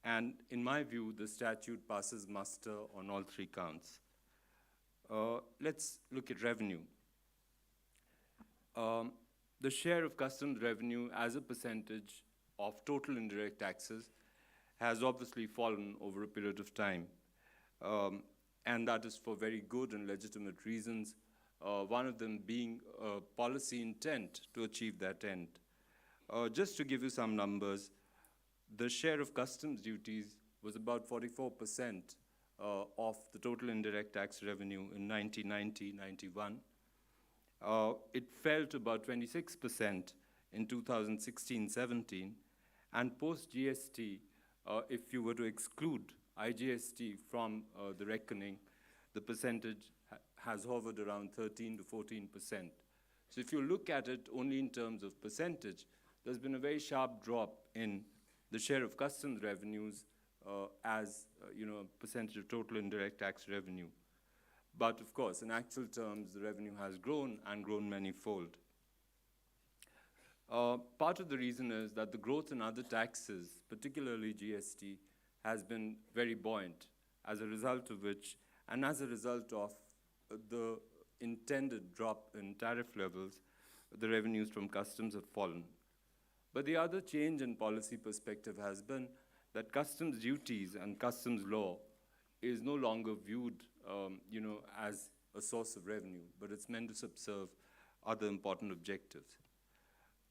And in my view, the statute passes muster on all three counts. Let's look at revenue. The share of customs revenue as a percentage of total indirect taxes has obviously fallen over a period of time. And that is for very good and legitimate reasons, one of them being a policy intent to achieve that end. Just to give you some numbers, the share of customs duties was about 44% of the total indirect tax revenue in 1990-91. It fell to about 26% in 2016-17, and post-GST, if you were to exclude IGST from the reckoning, the percentage has hovered around 13 to 14%. So if you look at it only in terms of percentage, there's been a very sharp drop in the share of customs revenues as a percentage of total indirect tax revenue. But of course, in actual terms, the revenue has grown and grown many-fold. Part of the reason is that the growth in other taxes, particularly GST, has been very buoyant, as a result of which, and as a result of the intended drop in tariff levels, the revenues from customs have fallen. But the other change in policy perspective has been that customs duties and customs law is no longer viewed as a source of revenue, but it's meant to subserve other important objectives.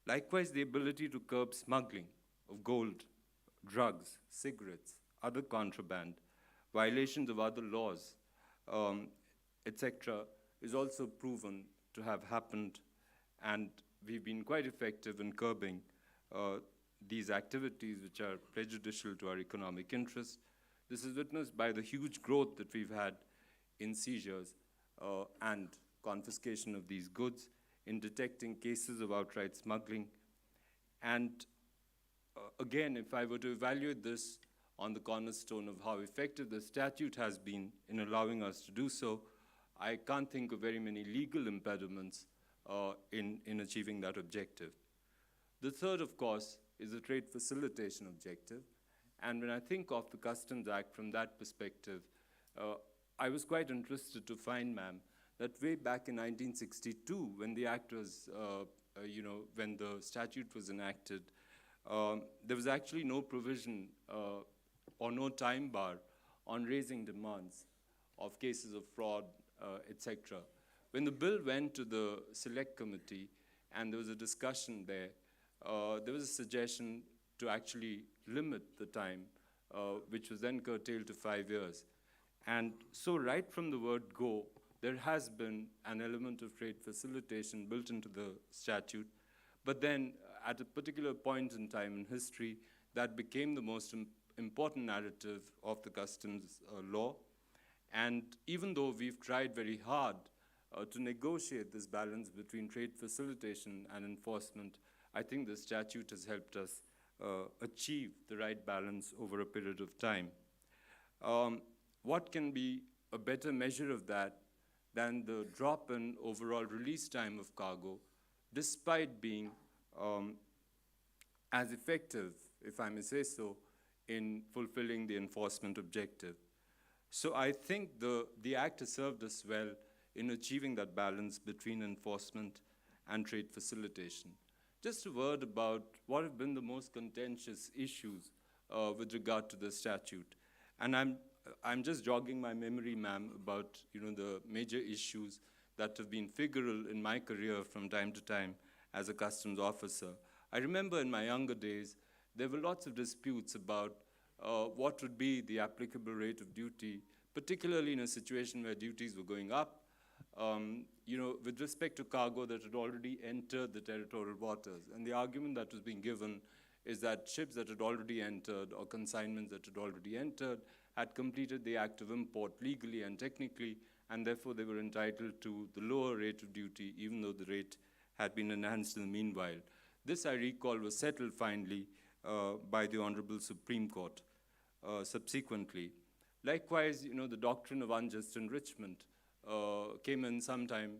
Likewise, the ability to curb smuggling of gold, drugs, cigarettes, other contraband, violations of other laws, etc., is also proven to have happened, and we've been quite effective in curbing these activities which are prejudicial to our economic interests. This is witnessed by the huge growth that we've had in seizures and confiscation of these goods, in detecting cases of outright smuggling. And again, if I were to evaluate this on the cornerstone of how effective the statute has been in allowing us to do so, I can't think of very many legal impediments in achieving that objective. The third, of course, is the trade facilitation objective. And when I think of the Customs Act from that perspective, I was quite interested to find, ma'am, that way back in 1962, when the act was, when the statute was enacted, there was actually no provision or no time bar on raising demands of cases of fraud, etc. When the bill went to the select committee and there was a discussion there, there was a suggestion to actually limit the time, which was then curtailed to 5 years. And so right from the word go, there has been an element of trade facilitation built into the statute. But then at a particular point in time in history, that became the most important narrative of the customs law. And even though we've tried very hard to negotiate this balance between trade facilitation and enforcement, I think the statute has helped us achieve the right balance over a period of time. What can be a better measure of that than the drop in overall release time of cargo, despite being as effective, if I may say so, in fulfilling the enforcement objective. So I think the Act has served us well in achieving that balance between enforcement and trade facilitation. Just a word about what have been the most contentious issues with regard to the statute. And I'm just jogging my memory, ma'am, about the major issues that have been figural in my career from time to time as a customs officer. I remember in my younger days, there were lots of disputes about what would be the applicable rate of duty, particularly in a situation where duties were going up, with respect to cargo that had already entered the territorial waters. And the argument that was being given is that ships that had already entered or consignments that had already entered had completed the act of import legally and technically, and therefore they were entitled to the lower rate of duty, even though the rate had been enhanced in the meanwhile. This, I recall, was settled finally by the Honorable Supreme Court subsequently. Likewise, the doctrine of unjust enrichment came in sometime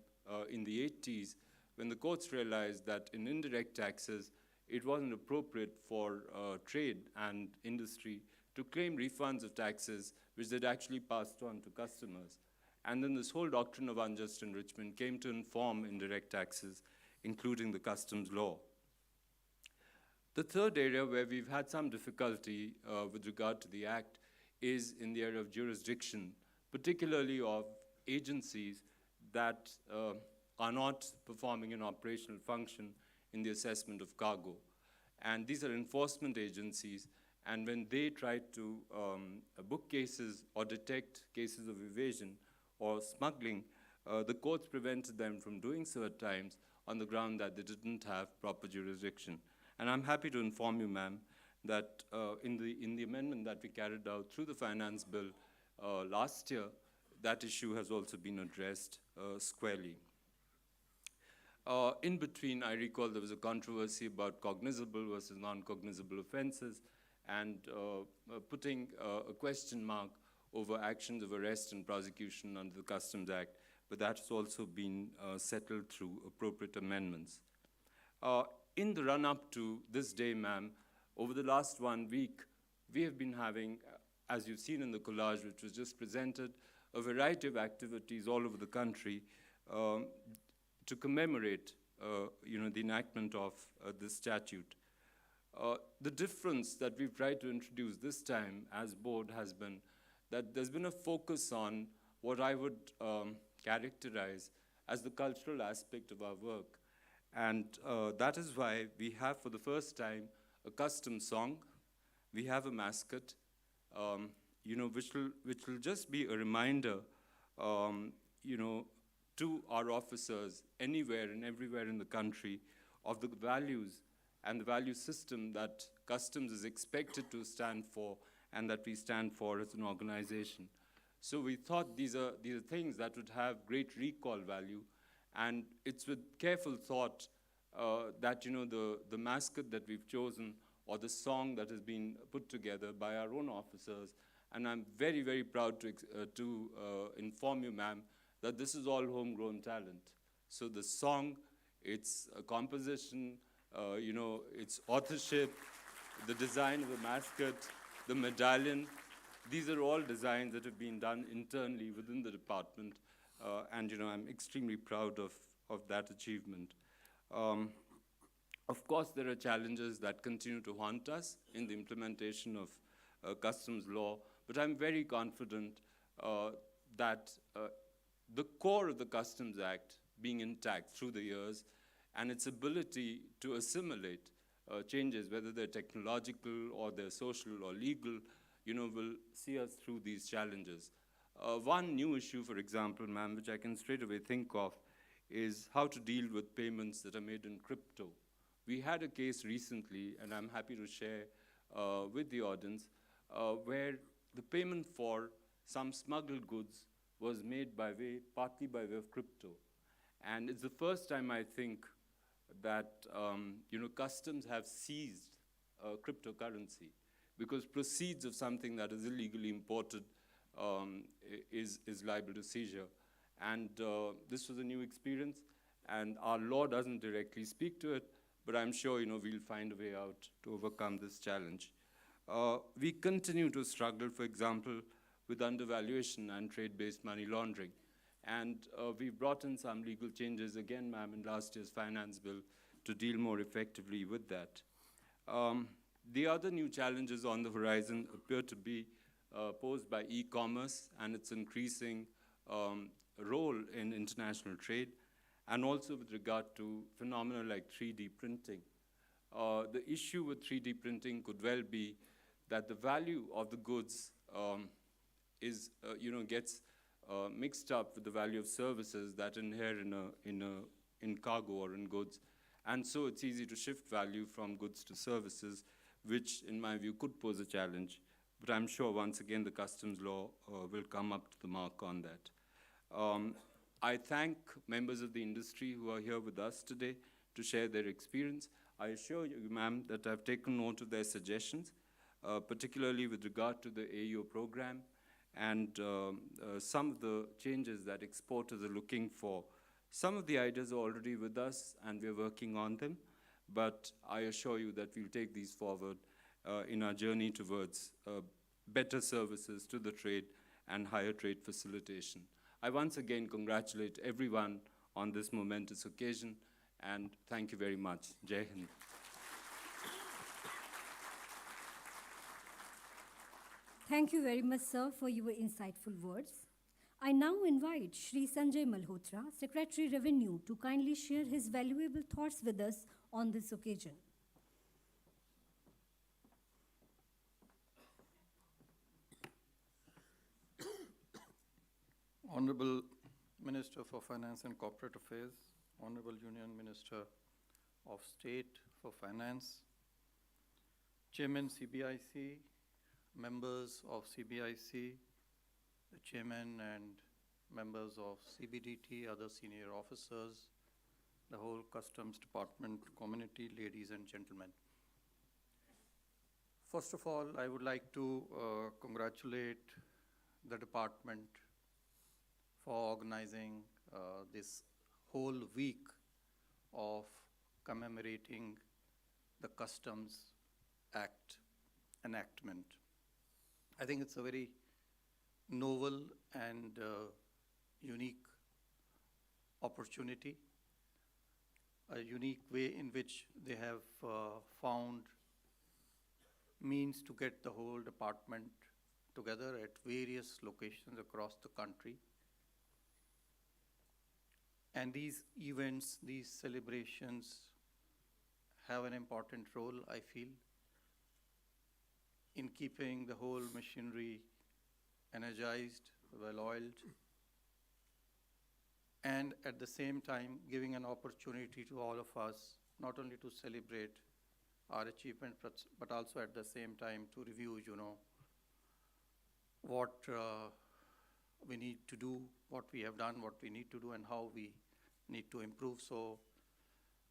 in the 80s when the courts realized that in indirect taxes, it wasn't appropriate for trade and industry to claim refunds of taxes which they'd actually passed on to customers. And then this whole doctrine of unjust enrichment came to inform indirect taxes, including the customs law. The third area where we've had some difficulty with regard to the Act is in the area of jurisdiction, particularly of agencies that are not performing an operational function in the assessment of cargo. And these are enforcement agencies, and when they try to book cases or detect cases of evasion or smuggling, the courts prevented them from doing so at times on the ground that they didn't have proper jurisdiction. And I'm happy to inform you, ma'am, that in the amendment that we carried out through the finance bill last year, that issue has also been addressed squarely. In between, I recall there was a controversy about cognizable versus non-cognizable offenses, and putting a question mark over actions of arrest and prosecution under the Customs Act, but that has also been settled through appropriate amendments. In the run-up to this day, ma'am, over the last 1 week, we have been having, as you've seen in the collage which was just presented, a variety of activities all over the country to commemorate the enactment of this statute. The difference that we've tried to introduce this time as board has been that there's been a focus on what I would characterize as the cultural aspect of our work. And that is why we have, for the first time, a custom song. We have a mascot, which will just be a reminder, to our officers anywhere and everywhere in the country of the values and the value system that customs is expected to stand for and that we stand for as an organization. So we thought these are things that would have great recall value, and it's with careful thought that the mascot that we've chosen or the song that has been put together by our own officers. And I'm very, very proud to inform you, ma'am, that this is all homegrown talent. So the song, its composition, its authorship, the design of the mascot, the medallion, these are all designs that have been done internally within the department. And I'm extremely proud of that achievement. Of course, there are challenges that continue to haunt us in the implementation of customs law, but I'm very confident that the core of the Customs Act being intact through the years and its ability to assimilate changes, whether they're technological or they're social or legal, will see us through these challenges. One new issue, for example, ma'am, which I can straight away think of, is how to deal with payments that are made in crypto. We had a case recently, and I'm happy to share with the audience, where the payment for some smuggled goods was made partly by way of crypto. And it's the first time, I think, that customs have seized cryptocurrency, because proceeds of something that is illegally imported is liable to seizure. And this was a new experience, and our law doesn't directly speak to it, but I'm sure we'll find a way out to overcome this challenge. We continue to struggle, for example, with undervaluation and trade-based money laundering. And we've brought in some legal changes again, ma'am, in last year's finance bill to deal more effectively with that. The other new challenges on the horizon appear to be posed by e-commerce and its increasing role in international trade, and also with regard to phenomena like 3D printing. The issue with 3D printing could well be that the value of the goods gets mixed up with the value of services that inhere in cargo or in goods. And so it's easy to shift value from goods to services, which in my view could pose a challenge. But I'm sure once again the customs law will come up to the mark on that. I thank members of the industry who are here with us today to share their experience. I assure you, ma'am, that I've taken note of their suggestions, particularly with regard to the AEO program and some of the changes that exporters are looking for. Some of the ideas are already with us, and we're working on them, but I assure you that we'll take these forward in our journey towards better services to the trade and higher trade facilitation. I once again congratulate everyone on this momentous occasion, and thank you very much. Jai Hind. Thank you very much, sir, for your insightful words. I now invite Shri Sanjay Malhotra, Secretary Revenue, to kindly share his valuable thoughts with us on this occasion. Honorable Minister for Finance and Corporate Affairs, Honorable Union Minister of State for Finance, Chairman CBIC, members of CBIC, the Chairman and members of CBDT, other senior officers, the whole Customs Department community, ladies and gentlemen. First of all, I would like to congratulate the department for organizing this whole week of commemorating the Customs Act enactment. I think it's a very novel and unique opportunity, a unique way in which they have found means to get the whole department together at various locations across the country. And these events, these celebrations have an important role, I feel, in keeping the whole machinery energized, well-oiled, and at the same time giving an opportunity to all of us not only to celebrate our achievement, but also at the same time to review, what we need to do, what we have done, what we need to do, and how we need to improve. So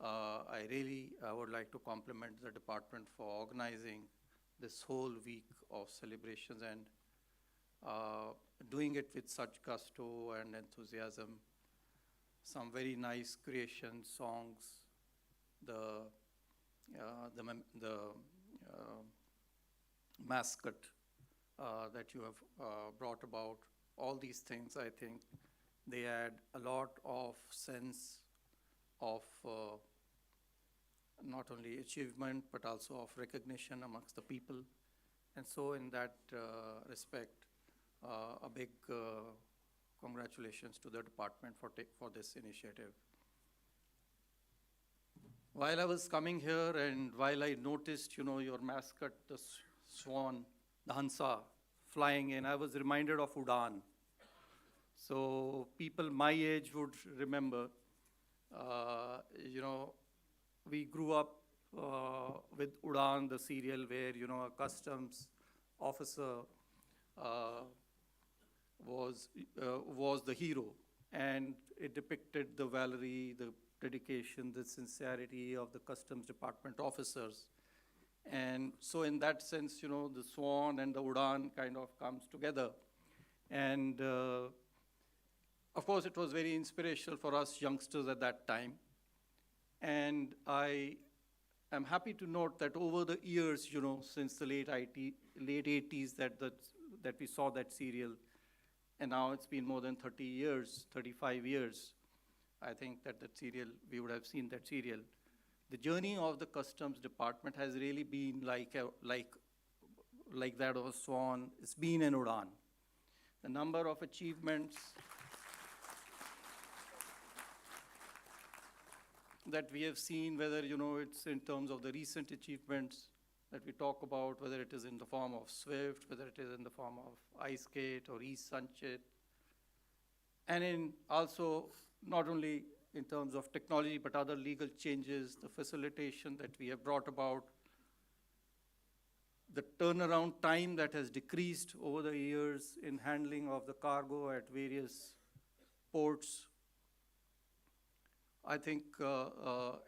I would like to compliment the department for organizing this whole week of celebrations and doing it with such gusto and enthusiasm. Some very nice creations, songs, the mascot that you have brought about. All these things, I think, they add a lot of sense of not only achievement, but also of recognition amongst the people. And so in that respect, a big congratulations to the department for this initiative. While I was coming here and while I noticed, your mascot, the swan, the Hansa, flying in, I was reminded of Udan. So people my age would remember, we grew up with Udan, the serial where, a customs officer was the hero, and it depicted the valor, the dedication, the sincerity of the customs department officers. And so in that sense, the swan and the Udan kind of comes together. And of course, it was very inspirational for us youngsters at that time. And I am happy to note that over the years, since the late 80s that we saw that serial, and now it's been more than 30 years, 35 years, I think that serial, we would have seen that serial. The journey of the customs department has really been like that of a swan. It's been an Udan. The number of achievements that we have seen, whether it's in terms of the recent achievements that we talk about, whether it is in the form of SWIFT, whether it is in the form of iSkate or eSanchit, and in also not only in terms of technology, but other legal changes, the facilitation that we have brought about, the turnaround time that has decreased over the years in handling of the cargo at various ports. I think,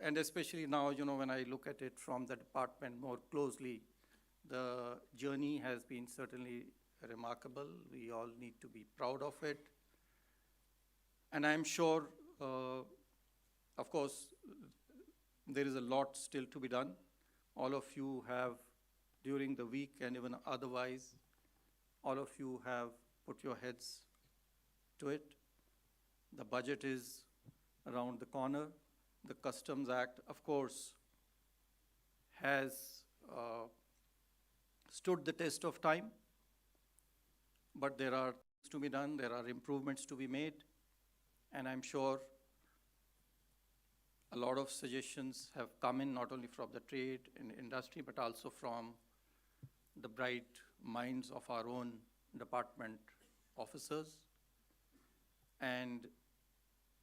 and especially now, when I look at it from the department more closely, the journey has been certainly remarkable. We all need to be proud of it. And I'm sure, of course, there is a lot still to be done. All of you have, during the week and even otherwise, all of you have put your heads to it. The budget is around the corner. The Customs Act, of course, has stood the test of time, but there are things to be done, there are improvements to be made, and I'm sure a lot of suggestions have come in, not only from the trade and industry, but also from the bright minds of our own department officers. And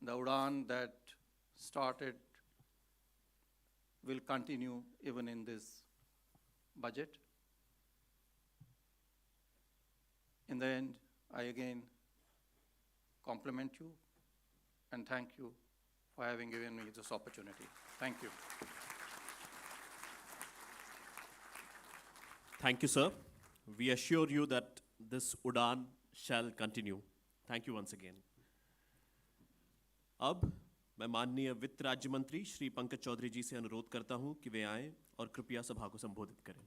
the Udan that started will continue even in this budget. In the end, I again compliment you and thank you for having given me this opportunity. Thank you. Thank you, sir. We assure you that this Udan shall continue. Thank you once again. अब मैं माननीय वित्त राज्य मंत्री श्री पंकज चौधरी जी से अनुरोध करता हूं कि वे आएं और कृपया सभा को संबोधित करें।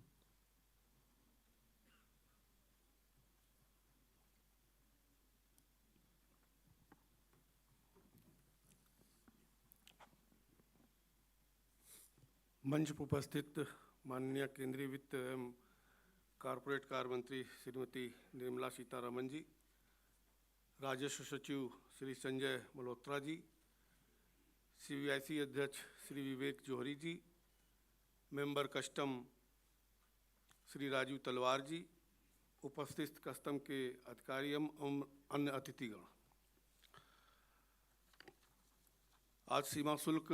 मंच पर उपस्थित माननीय केंद्रीय वित्त एवं कॉर्पोरेट कार्य मंत्री श्रीमती निर्मला सीतारमन जी, राजस्व सचिव श्री संजय मल्होत्रा जी, CBIC अध्यक्ष श्री विवेक जौहरी जी, मेंबर कस्टम श्री राजीव तलवार जी, उपस्थित कस्टम के अधिकारी एवं अन्य अतिथिगण, आज सीमा शुल्क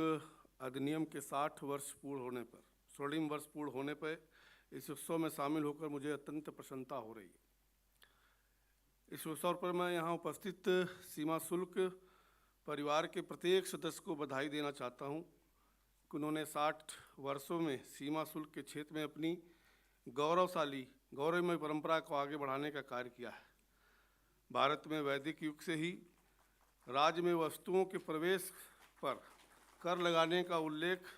अधिनियम के 60 वर्ष पूर्ण होने पर, स्वर्णिम वर्ष पूर्ण होने पर इस उत्सव में शामिल होकर मुझे अत्यंत प्रसन्नता हो रही है। इस अवसर पर मैं यहाँ उपस्थित सीमा शुल्क परिवार के प्रत्येक सदस्य को बधाई देना चाहता हूँ कि उन्होंने 60 वर्षों में सीमा शुल्क के क्षेत्र में अपनी गौरवमय परंपरा को आगे बढ़ाने का कार्य किया है। भारत में वैदिक युग से ही राज्य में वस्तुओं के प्रवेश पर कर लगाने का उल्लेख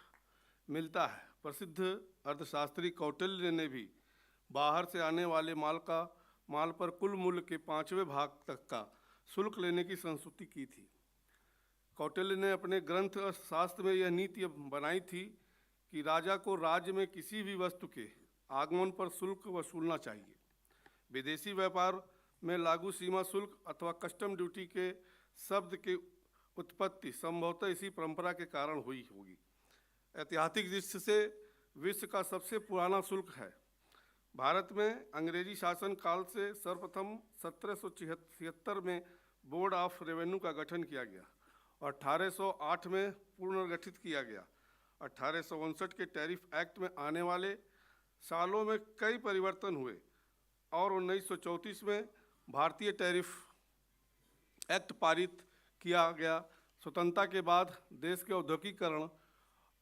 मिलता है। प्रसिद्ध अर्थशास्त्री कौटिल्य ने भी बाहर से आने वाले माल पर कुल मूल्य के 5वें भाग तक का शुल्क लेने की संस्तुति की थी। कौटिल्य ने अपने ग्रंथ अर्थशास्त्र में यह नीति बनाई थी कि राजा को राज्य में किसी भी वस्तु के आगमन पर शुल्क वसूलना चाहिए। विदेशी व्यापार में लागू सीमा शुल्क अथवा कस्टम ड्यूटी के शब्द की उत्पत्ति संभवतः इसी परंपरा के कारण हुई होगी। ऐतिहासिक दृष्टि से विश्व का सबसे पुराना शुल्क है। भारत में अंग्रेजी शासन काल से सर्वप्रथम 1776 में बोर्ड ऑफ रेवेन्यू का गठन किया गया और 1808 में पुनर्गठित किया गया। 1859 के टैरिफ एक्ट में आने वाले सालों में कई परिवर्तन हुए और 1934 में भारतीय टैरिफ एक्ट पारित किया गया। स्वतंत्रता के बाद देश के औद्योगिकीकरण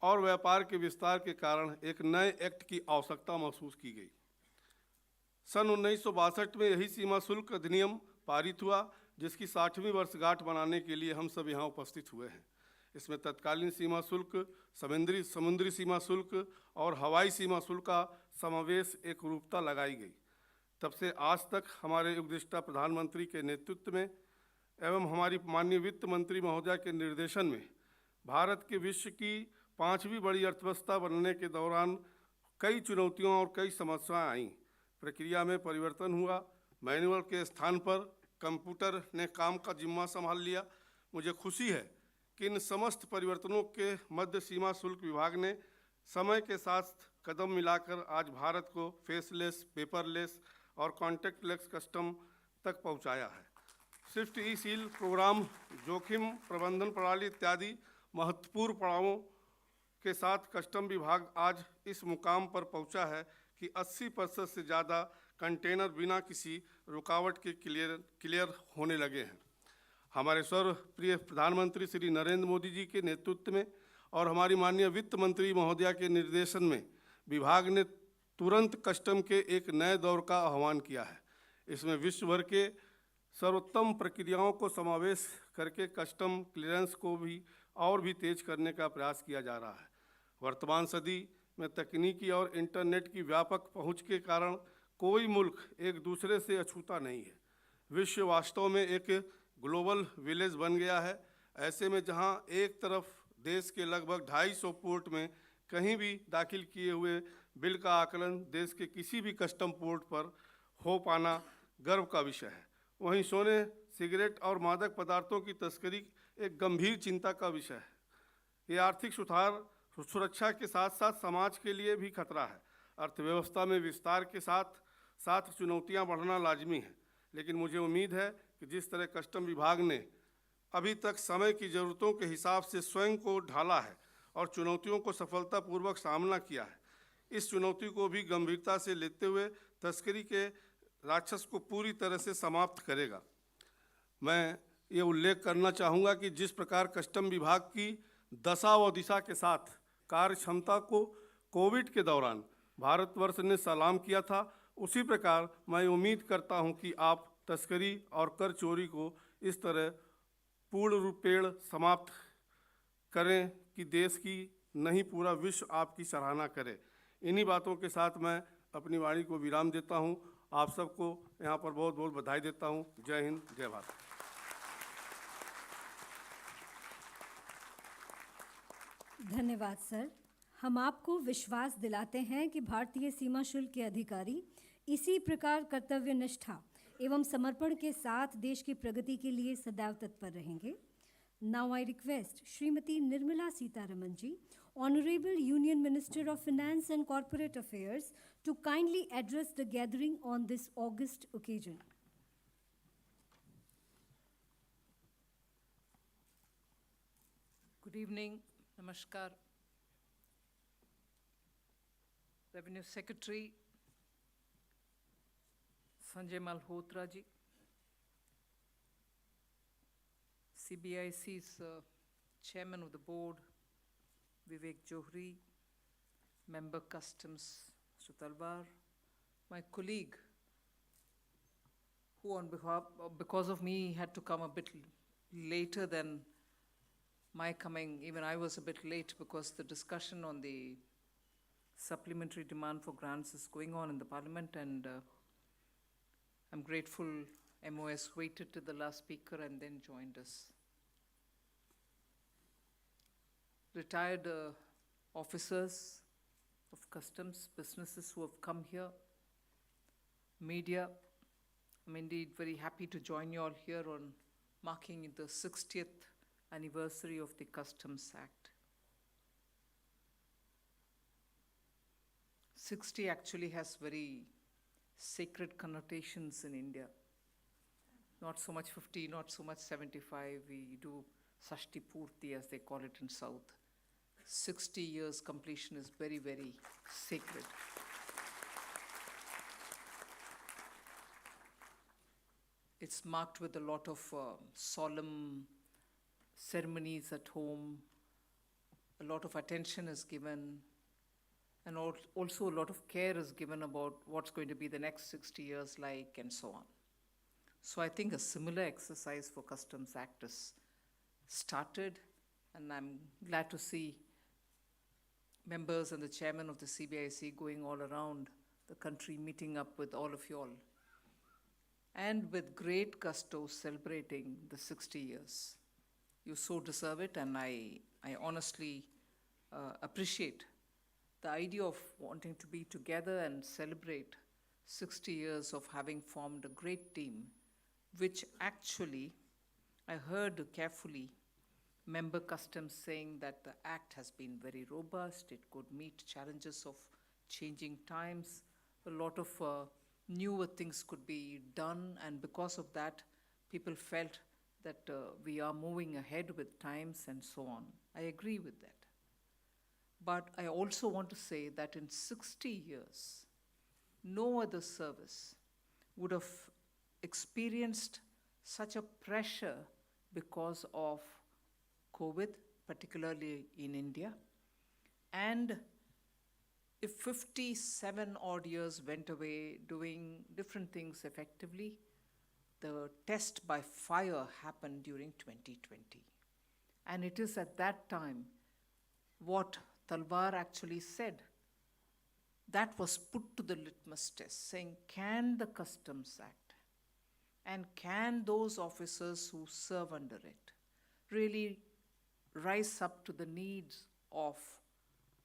और व्यापार के विस्तार के कारण एक नए एक्ट की आवश्यकता महसूस की गई। सन 1962 में यही सीमा शुल्क अधिनियम पारित हुआ, जिसकी 60वीं वर्षगांठ मनाने के लिए हम सब यहाँ उपस्थित हुए हैं। इसमें तत्कालीन सीमा शुल्क, समुद्री सीमा शुल्क और हवाई सीमा शुल्क का समावेश एक रूपता लगाई गई। तब से आज तक हमारे उपदेष्टा प्रधानमंत्री के नेतृत्व में एवं हमारी माननीय वित्त मंत्री महोदया के निर्देशन में भारत के विश्व की 5वीं बड़ी अर्थव्यवस्था बनने के दौरान कई चुनौतियों और कई समस्याएं आईं। प्रक्रिया में परिवर्तन हुआ। मैनुअल के स्थान पर कंप्यूटर ने काम का जिम्मा संभाल लिया। मुझे खुशी है कि इन समस्त परिवर्तनों के मध्य सीमा शुल्क विभाग ने समय के साथ कदम मिलाकर आज भारत को फेसलेस, पेपरलेस और कॉन्टैक्टलेस कस्टम तक पहुंचाया है। स्विफ्ट ई सील प्रोग्राम, जोखिम प्रबंधन प्रणाली इत्यादि महत्वपूर्ण पड़ावों के साथ कस्टम विभाग आज इस मुकाम पर पहुंचा है कि 80% से ज़्यादा कंटेनर बिना किसी रुकावट के क्लियर होने लगे हैं। हमारे सर्वप्रिय प्रधानमंत्री श्री नरेंद्र मोदी जी के नेतृत्व में और हमारी माननीय वित्त मंत्री महोदया के निर्देशन में विभाग ने तुरंत कस्टम के एक नए दौर का आह्वान किया है। इसमें विश्व भर के सर्वोत्तम प्रक्रियाओं को समावेश करके कस्टम क्लियरेंस को भी और भी तेज करने का प्रयास किया जा रहा है। वर्तमान सदी में तकनीकी और इंटरनेट की व्यापक पहुंच के कारण कोई मुल्क एक दूसरे से अछूता नहीं है। विश्व वास्तव में एक ग्लोबल विलेज बन गया है। ऐसे में जहां एक तरफ देश के लगभग 250 पोर्ट में कहीं भी दाखिल किए हुए बिल का आकलन देश के किसी भी कस्टम पोर्ट पर हो पाना गर्व का विषय है, वहीं सोने, सिगरेट और मादक पदार्थों की तस्करी एक गंभीर चिंता का विषय है। ये आर्थिक सुरक्षा के साथ साथ समाज के लिए भी खतरा है। अर्थव्यवस्था में विस्तार के साथ साथ चुनौतियां बढ़ना लाजमी है, लेकिन मुझे उम्मीद है कि जिस तरह कस्टम विभाग ने अभी तक समय की ज़रूरतों के हिसाब से स्वयं को ढाला है और चुनौतियों को सफलतापूर्वक सामना किया है, इस चुनौती को भी गंभीरता से लेते हुए तस्करी के राक्षस को पूरी तरह से समाप्त करेगा। मैं ये उल्लेख करना चाहूँगा कि जिस प्रकार कस्टम विभाग की दशा व दिशा के साथ कार्य क्षमता को कोविड के दौरान भारतवर्ष ने सलाम किया था, उसी प्रकार मैं उम्मीद करता हूं कि आप तस्करी और कर चोरी को इस तरह पूर्ण रूपेण समाप्त करें कि देश की नहीं पूरा विश्व आपकी सराहना करे। इन्हीं बातों के साथ मैं अपनी वाणी को विराम देता हूं। आप सबको यहाँ पर बहुत बहुत बधाई देता हूं। जय हिंद, जय भारत। धन्यवाद सर। हम आपको विश्वास दिलाते हैं कि भारतीय सीमा शुल्क के अधिकारी इसी प्रकार कर्तव्य निष्ठा एवं समर्पण के साथ देश की प्रगति के लिए सदैव तत्पर रहेंगे। Now I request Shrimati Nirmala Sitharaman ji, Honorable Union Minister of Finance and Corporate Affairs, to kindly address the gathering on this august occasion. Good evening, namaskar. Revenue Secretary Sanjay Malhotra ji, CBIC's Chairman of the Board Vivek Johri, Member Customs, Mr. Talwar, my colleague, who because of me had to come a bit later than my coming. Even I was a bit late because the discussion on the supplementary demand for grants is going on in the Parliament, and I'm grateful MOS waited to the last speaker and then joined us. Retired officers of customs, businesses who have come here, media, I'm indeed very happy to join you all here on marking the 60th anniversary of the Customs Act. 60 actually has very sacred connotations in India. Not so much 50, not so much 75. We do Sashti Purti, as they call it in South. 60 years completion is very, very sacred. It's marked with a lot of solemn ceremonies at home. A lot of attention is given, and also a lot of care is given about what's going to be the next 60 years like, and so on. So I think a similar exercise for Customs Act is started, and I'm glad to see members and the chairman of the CBIC going all around the country, meeting up with all of you all, and with great gusto celebrating the 60 years. You so deserve it, and I honestly appreciate the idea of wanting to be together and celebrate 60 years of having formed a great team, which actually, I heard carefully member customs saying that the act has been very robust, it could meet challenges of changing times, a lot of newer things could be done, and because of that, people felt that we are moving ahead with times and so on. I agree with that. But I also want to say that in 60 years, no other service would have experienced such a pressure because of COVID, particularly in India. And if 57 odd years went away doing different things effectively, the test by fire happened during 2020. And it is at that time what Talwar actually said, that was put to the litmus test, saying, can the Customs Act and can those officers who serve under it really rise up to the needs of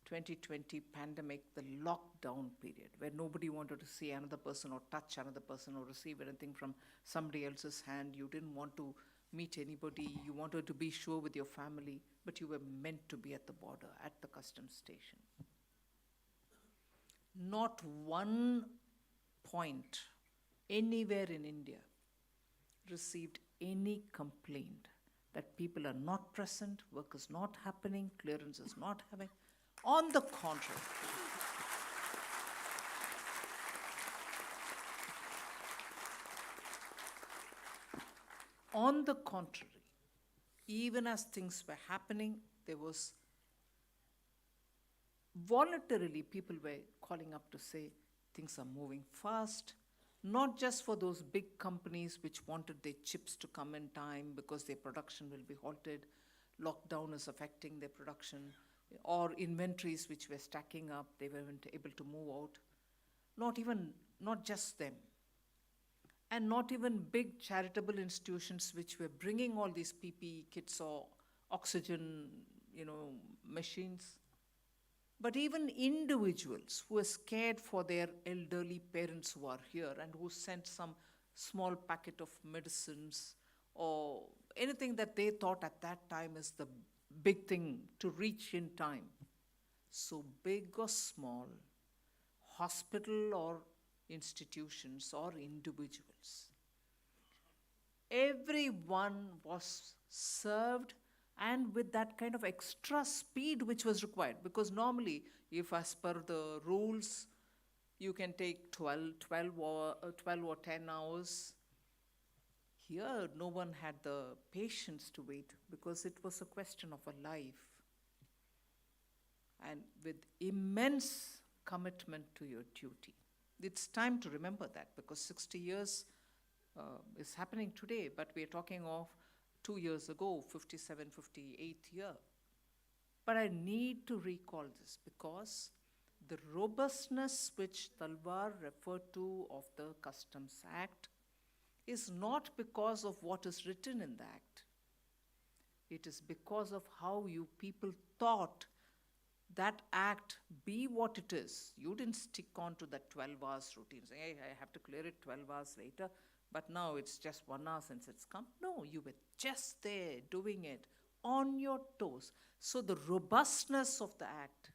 2020 pandemic, the lockdown period, where nobody wanted to see another person or touch another person or receive anything from somebody else's hand. You didn't want to meet anybody. You wanted to be sure with your family, but you were meant to be at the border, at the customs station. Not one point anywhere in India received any complaint that people are not present, work is not happening, clearance is not happening. On the contrary, even as things were happening, there was voluntarily people were calling up to say things are moving fast, not just for those big companies which wanted their chips to come in time because their production will be halted, lockdown is affecting their production, or inventories which were stacking up, they weren't able to move out. Not just them. And not even big charitable institutions which were bringing all these PPE kits or oxygen, machines. But even individuals who were scared for their elderly parents who are here and who sent some small packet of medicines or anything that they thought at that time is the big thing to reach in time. So big or small, hospital or institutions or individuals, everyone was served, and with that kind of extra speed which was required. Because normally, if as per the rules, you can take 12 or 10 hours, here no one had the patience to wait because it was a question of a life. and with immense commitment to your duty. It's time to remember that, because 60 years is happening today, but we're talking of 2 years ago, 57, 58th year. But I need to recall this because the robustness which Talwar referred to of the Customs Act is not because of what is written in the Act. It is because of how you people thought that Act be what it is. You didn't stick on to that 12 hours routine, saying, hey, I have to clear it 12 hours later, but now it's just 1 hour since it's come. No, you were just there doing it on your toes. So the robustness of the Act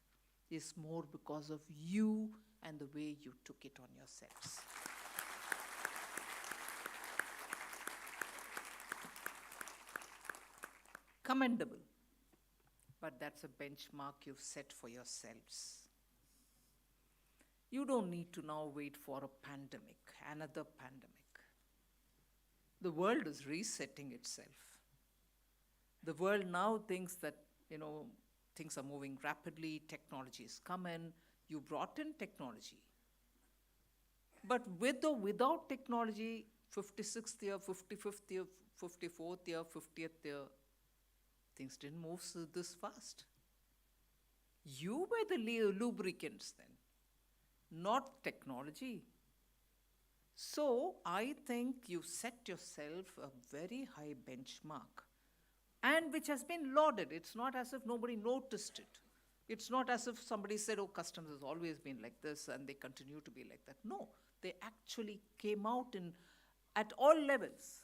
is more because of you and the way you took it on yourselves. Commendable, but that's a benchmark you've set for yourselves. You don't need to now wait for a pandemic, another pandemic. The world is resetting itself. The world now thinks that, things are moving rapidly, technology is coming, you brought in technology. But with or without technology, 56th year, 55th year, 54th year, 50th year, things didn't move this fast. You were the lubricants then, not technology. So I think you set yourself a very high benchmark, and which has been lauded. It's not as if nobody noticed it. It's not as if somebody said, oh, customs has always been like this and they continue to be like that. No, they actually came out at all levels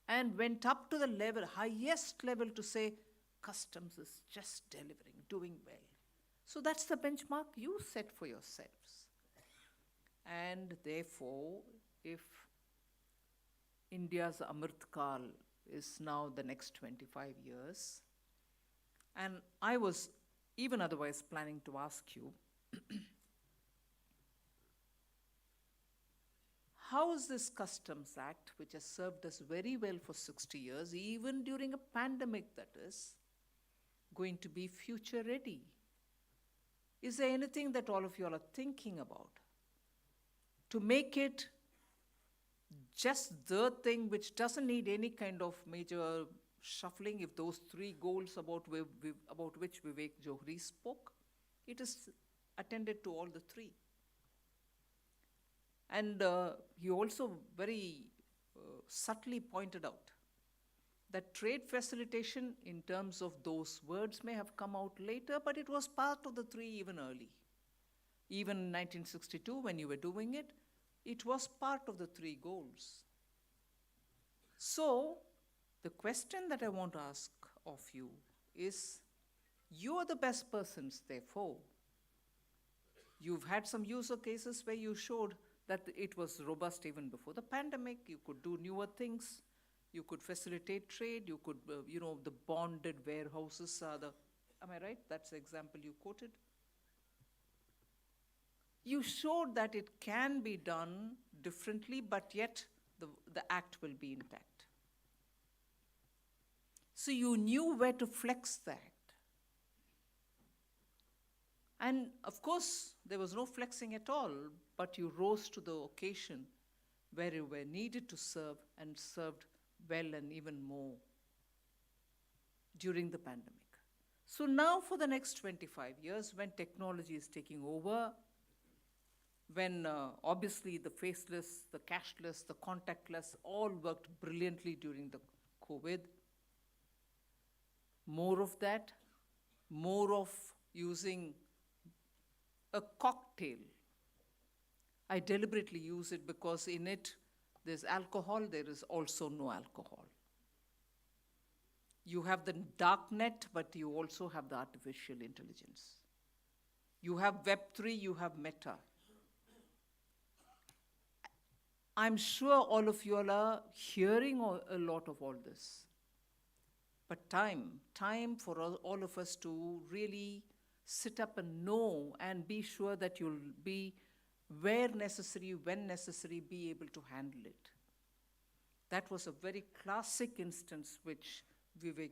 and went up to the highest level to say, customs is just delivering, doing well. So that's the benchmark you set for yourselves. And therefore, if India's Amritkal is now the next 25 years, and I was even otherwise planning to ask you, how is this Customs Act, which has served us very well for 60 years, even during a pandemic that is, going to be future ready? Is there anything that all of you all are thinking about to make it just the thing which doesn't need any kind of major shuffling? If those 3 goals about which Vivek Johri spoke, it is attended to all the 3. And he also very subtly pointed out that trade facilitation in terms of those words may have come out later, but it was part of the 3 even early. Even in 1962, when you were doing it, it was part of the 3 goals. So the question that I want to ask of you is, you are the best persons, therefore. You've had some user cases where you showed that it was robust even before the pandemic. You could do newer things. You could facilitate trade. You could, the bonded warehouses are am I right? That's the example you quoted. You showed that it can be done differently, but yet the act will be intact. So you knew where to flex the act. And of course, there was no flexing at all, but you rose to the occasion where you were needed to serve and served well and even more during the pandemic. So now for the next 25 years, when technology is taking over, when obviously the faceless, the cashless, the contactless all worked brilliantly during the COVID, more of that, more of using a cocktail. I deliberately use it because in it, there's alcohol, there is also no alcohol. You have the dark net, but you also have the artificial intelligence. You have Web3, you have Meta. I'm sure all of you all are hearing a lot of all this. But time for all of us to really sit up and know and be sure that you'll be where necessary, when necessary, be able to handle it. That was a very classic instance which Vivek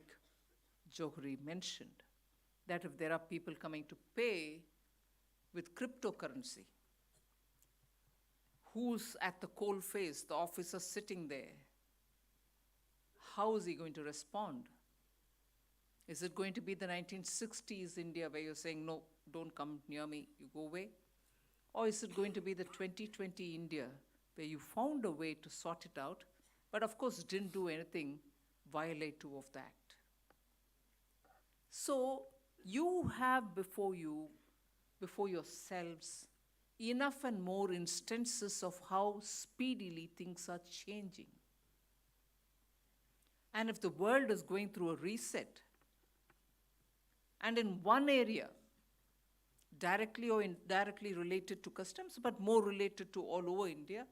Johri mentioned, that if there are people coming to pay with cryptocurrency, who's at the coal face, the officer sitting there? How is he going to respond? Is it going to be the 1960s India where you're saying, no, don't come near me, you go away? Or is it going to be the 2020 India where you found a way to sort it out, but of course didn't do anything violative of the act? So you have before yourselves, enough and more instances of how speedily things are changing. And if the world is going through a reset, and in one area, directly or indirectly related to customs, but more related to all over India,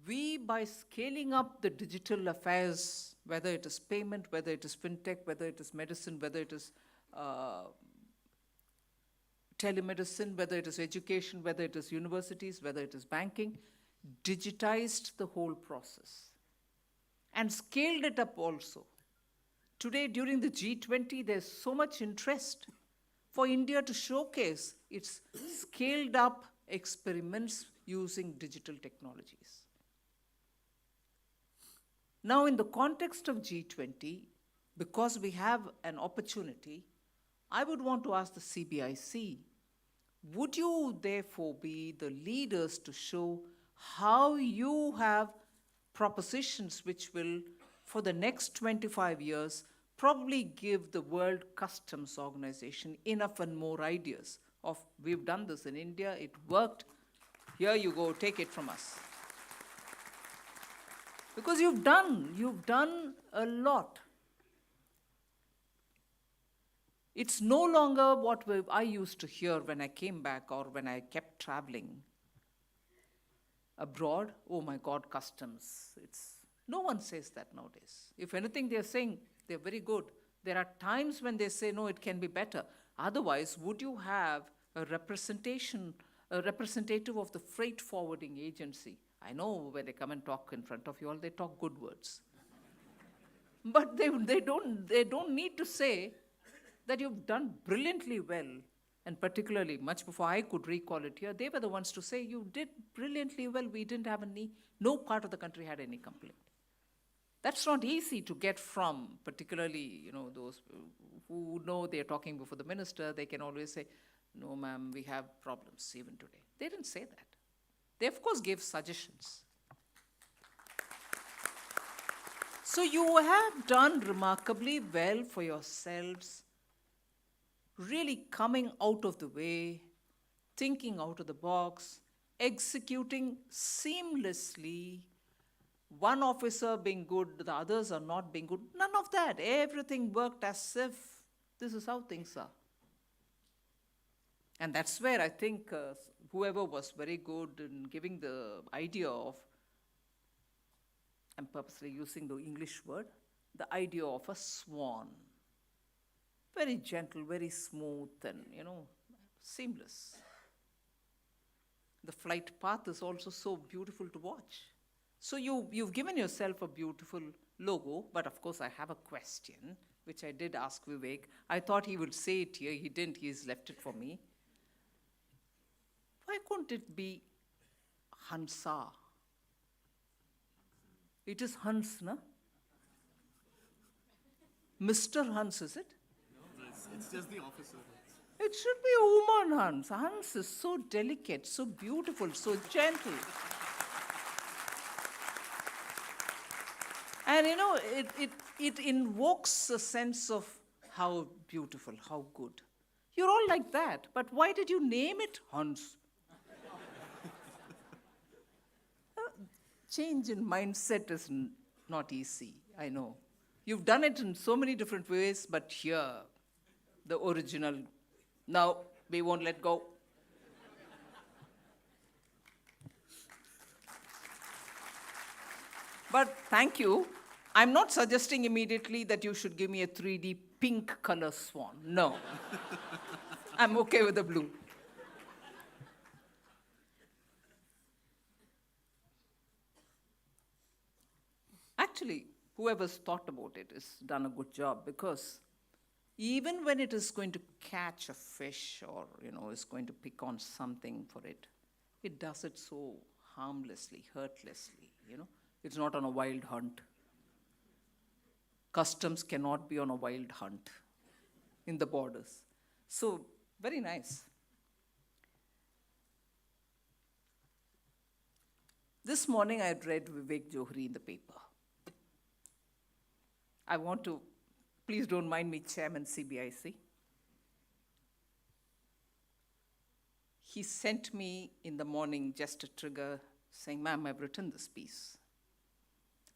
we, by scaling up the digital affairs, whether it is payment, whether it is fintech, whether it is medicine, whether it is telemedicine, whether it is education, whether it is universities, whether it is banking, digitized the whole process and scaled it up also. Today, during the G20, there's so much interest for India to showcase its scaled up experiments using digital technologies. Now, in the context of G20, because we have an opportunity, I would want to ask the CBIC, would you therefore be the leaders to show how you have propositions which will, for the next 25 years, probably give the World Customs Organization enough and more ideas of, we've done this in India, it worked, here you go, take it from us. Because you've done a lot. It's no longer what I used to hear when I came back or when I kept traveling abroad. Oh my God, customs. No one says that nowadays. If anything, they're saying they're very good. There are times when they say, no, it can be better. Otherwise, would you have a representative of the freight forwarding agency? I know when they come and talk in front of you all, they talk good words. But they don't need to say that you've done brilliantly well, and particularly much before I could recall it here, they were the ones to say you did brilliantly well. We didn't have no part of the country had any complaint. That's not easy to get from, particularly, those who know they're talking before the minister, they can always say, no, ma'am, we have problems even today. They didn't say that. They, of course, gave suggestions. So you have done remarkably well for yourselves, really coming out of the way, thinking out of the box, executing seamlessly, one officer being good, the others are not being good. None of that. Everything worked as if this is how things are. And that's where I think whoever was very good in giving the idea of, I'm purposely using the English word, the idea of a swan. Very gentle, very smooth, and, seamless. The flight path is also so beautiful to watch. So you've given yourself a beautiful logo, but of course I have a question, which I did ask Vivek. I thought he would say it here. He didn't. He's left it for me. Why couldn't it be Hansa? It is Hans, no? Mr. Hans, is it? No, it's just the officer. It should be a woman Hans. Hans is so delicate, so beautiful, so gentle. And it invokes a sense of how beautiful, how good. You're all like that, but why did you name it Hans? Change in mindset is not easy, I know. You've done it in so many different ways, but here, the original, no, we won't let go. But thank you. I'm not suggesting immediately that you should give me a 3D pink color swan. No. I'm okay with the blue. Actually, whoever's thought about it has done a good job, because even when it is going to catch a fish or, is going to pick on something for it, it does it so harmlessly, hurtlessly, It's not on a wild hunt. Customs cannot be on a wild hunt in the borders. So, very nice. This morning I had read Vivek Johri in the paper. I want to, please don't mind me, Chairman CBIC. He sent me in the morning just a trigger saying, ma'am, I've written this piece.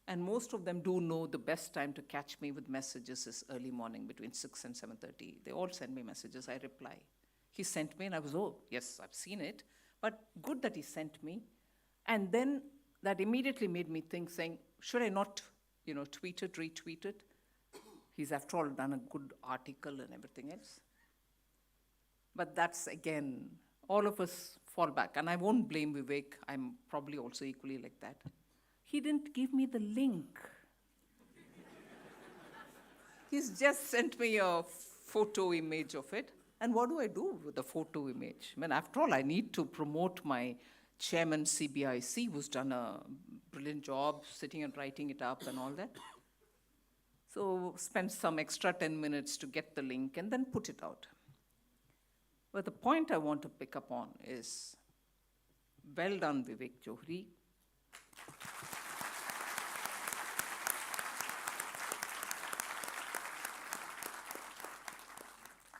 And most of them do know the best time to catch me with messages is early morning between 6 and 7:30. They all send me messages, I reply. He sent me and I was, oh, yes, I've seen it. But good that he sent me. And then that immediately made me think, saying, should I not, tweet it, retweet it? He's, after all, done a good article and everything else. But that's, again, all of us fall back. And I won't blame Vivek. I'm probably also equally like that. He didn't give me the link. He's just sent me a photo image of it. And what do I do with the photo image? I mean, after all, I need to promote my chairman CBIC, who's done a brilliant job sitting and writing it up and all that. So spend some extra 10 minutes to get the link and then put it out. But the point I want to pick up on is, well done, Vivek Johri.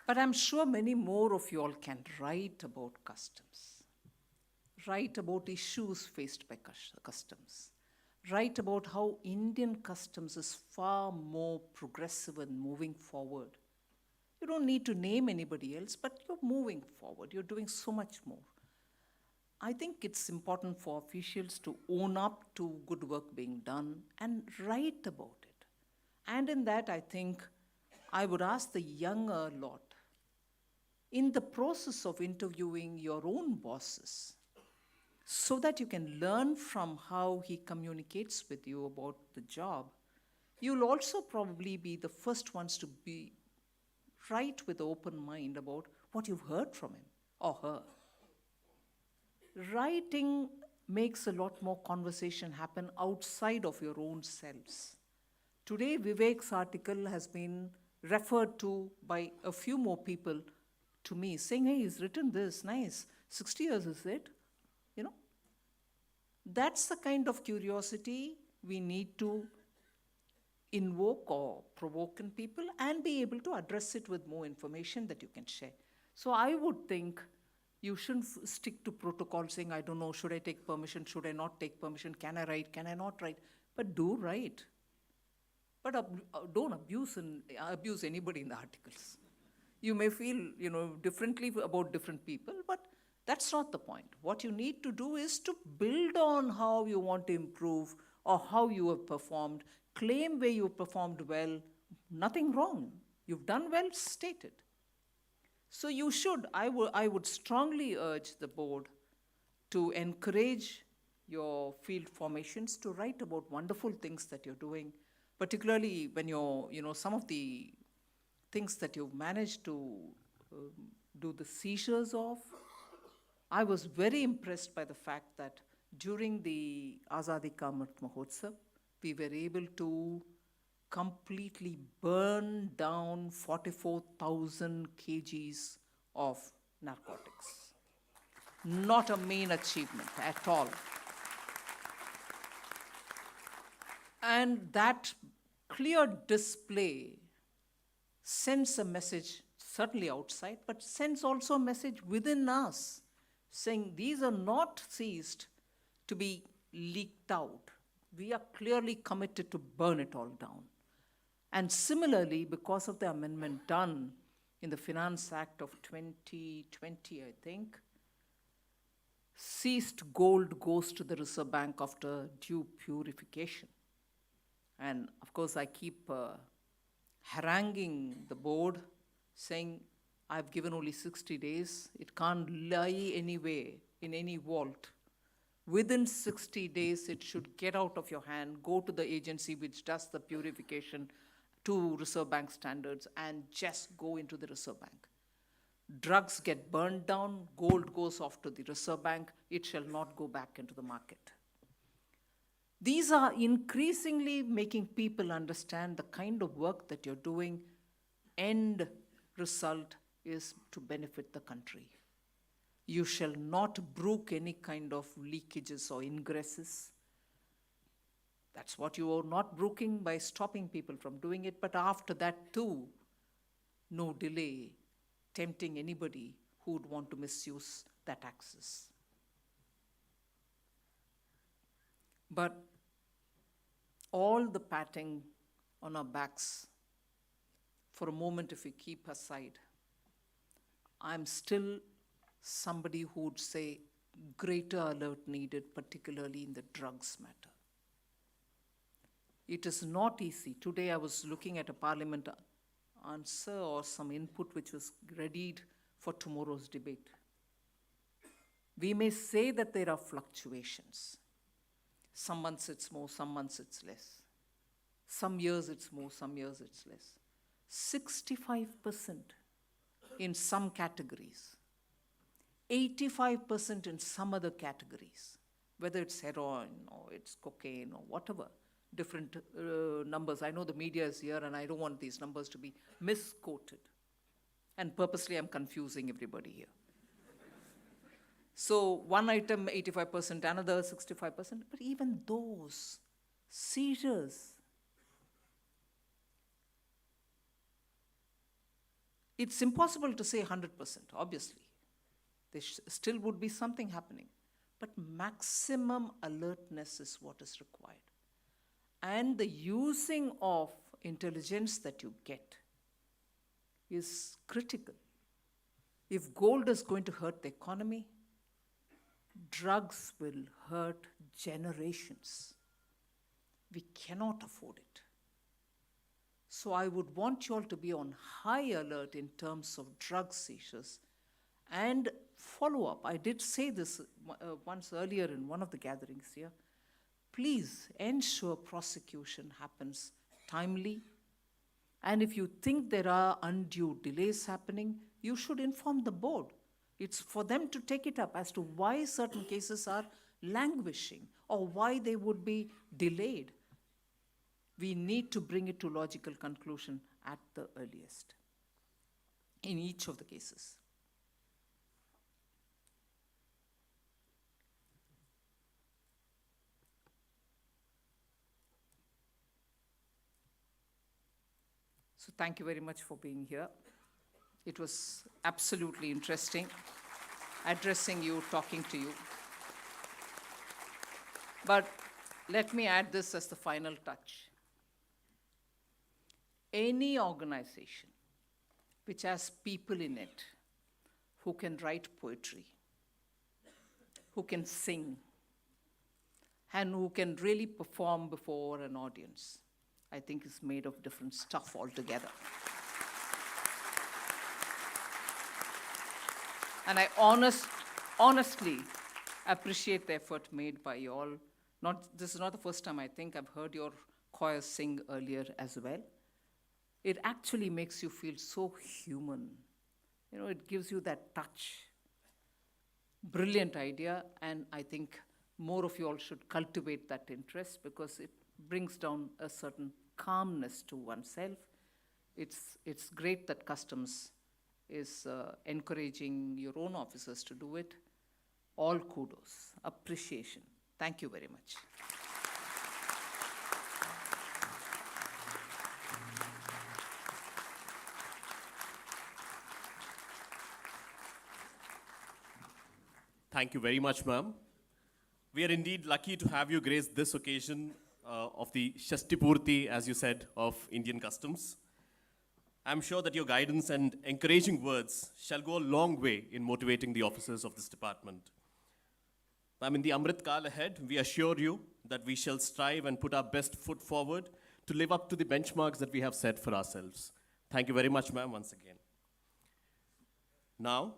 But I'm sure many more of you all can write about customs, write about issues faced by customs, write about how Indian customs is far more progressive and moving forward. You don't need to name anybody else, but you're moving forward. You're doing so much more. I think it's important for officials to own up to good work being done and write about it. And in that, I think I would ask the younger lot, in the process of interviewing your own bosses, so that you can learn from how he communicates with you about the job, you'll also probably be the first ones to be write with an open mind about what you've heard from him or her. Writing makes a lot more conversation happen outside of your own selves. Today, Vivek's article has been referred to by a few more people to me, saying, hey, he's written this, nice, 60 years is it? That's the kind of curiosity we need to invoke or provoke in people and be able to address it with more information that you can share. So I would think you shouldn't stick to protocol saying, I don't know, should I take permission, should I not take permission, can I write, can I not write? But do write. But don't abuse anybody in the articles. You may feel, differently about different people, but that's not the point. What you need to do is to build on how you want to improve or how you have performed, claim where you performed well, nothing wrong. You've done well, state it. So you should, I would strongly urge the board to encourage your field formations to write about wonderful things that you're doing, particularly when you're, some of the things that you've managed to do the seizures of. I was very impressed by the fact that during the Azadi Ka Amrit Mahotsav, we were able to completely burn down 44,000 kgs of narcotics. Not a mean achievement at all. And that clear display sends a message, certainly outside, but sends also a message within us, saying these are not seized to be leaked out. We are clearly committed to burn it all down. And similarly, because of the amendment done in the Finance Act of 2020, I think, seized gold goes to the Reserve Bank after due purification. And of course, I keep haranguing the board, saying, I've given only 60 days. It can't lie anywhere in any vault. Within 60 days, it should get out of your hand, go to the agency which does the purification, to Reserve Bank standards and just go into the Reserve Bank. Drugs get burned down, gold goes off to the Reserve Bank, it shall not go back into the market. These are increasingly making people understand the kind of work that you're doing. End result is to benefit the country. You shall not brook any kind of leakages or ingresses. That's what you are not brooking by stopping people from doing it, but after that too, no delay, tempting anybody who would want to misuse that access. But all the patting on our backs, for a moment if we keep aside, I'm still somebody who would say greater alert needed, particularly in the drugs matter. It is not easy. Today I was looking at a parliament answer or some input which was readied for tomorrow's debate. We may say that there are fluctuations. Some months it's more, some months it's less. Some years it's more, some years it's less. 65% in some categories, 85% in some other categories, whether it's heroin or it's cocaine or whatever, different numbers. I know the media is here and I don't want these numbers to be misquoted. And purposely I'm confusing everybody here. So one item 85%, another 65%, but even those seizures, it's impossible to say 100%, obviously. There still would be something happening, but maximum alertness is what is required. And the using of intelligence that you get is critical. If gold is going to hurt the economy, drugs will hurt generations. We cannot afford it. So I would want you all to be on high alert in terms of drug seizures and follow-up. I did say this once earlier in one of the gatherings here. Please ensure prosecution happens timely. And if you think there are undue delays happening, you should inform the board. It's for them to take it up as to why certain cases are languishing or why they would be delayed. We need to bring it to logical conclusion at the earliest in each of the cases. So thank you very much for being here. It was absolutely interesting addressing you, talking to you. But let me add this as the final touch. Any organization which has people in it who can write poetry, who can sing, and who can really perform before an audience, I think is made of different stuff altogether. And I honestly appreciate the effort made by you all. This is not the first time I think I've heard your choir sing earlier as well. It actually makes you feel so human. You know, it gives you that touch. Brilliant idea, and I think more of you all should cultivate that interest because it brings down a certain calmness to oneself. It's great that Customs is encouraging your own officers to do it. All kudos, appreciation. Thank you very much. Thank you very much, ma'am. We are indeed lucky to have you grace this occasion of the Shastipurti, as you said, of Indian Customs. I'm sure that your guidance and encouraging words shall go a long way in motivating the officers of this department. Ma'am, in the Amrit Kal ahead, we assure you that we shall strive and put our best foot forward to live up to the benchmarks that we have set for ourselves. Thank you very much, ma'am, once again. Now,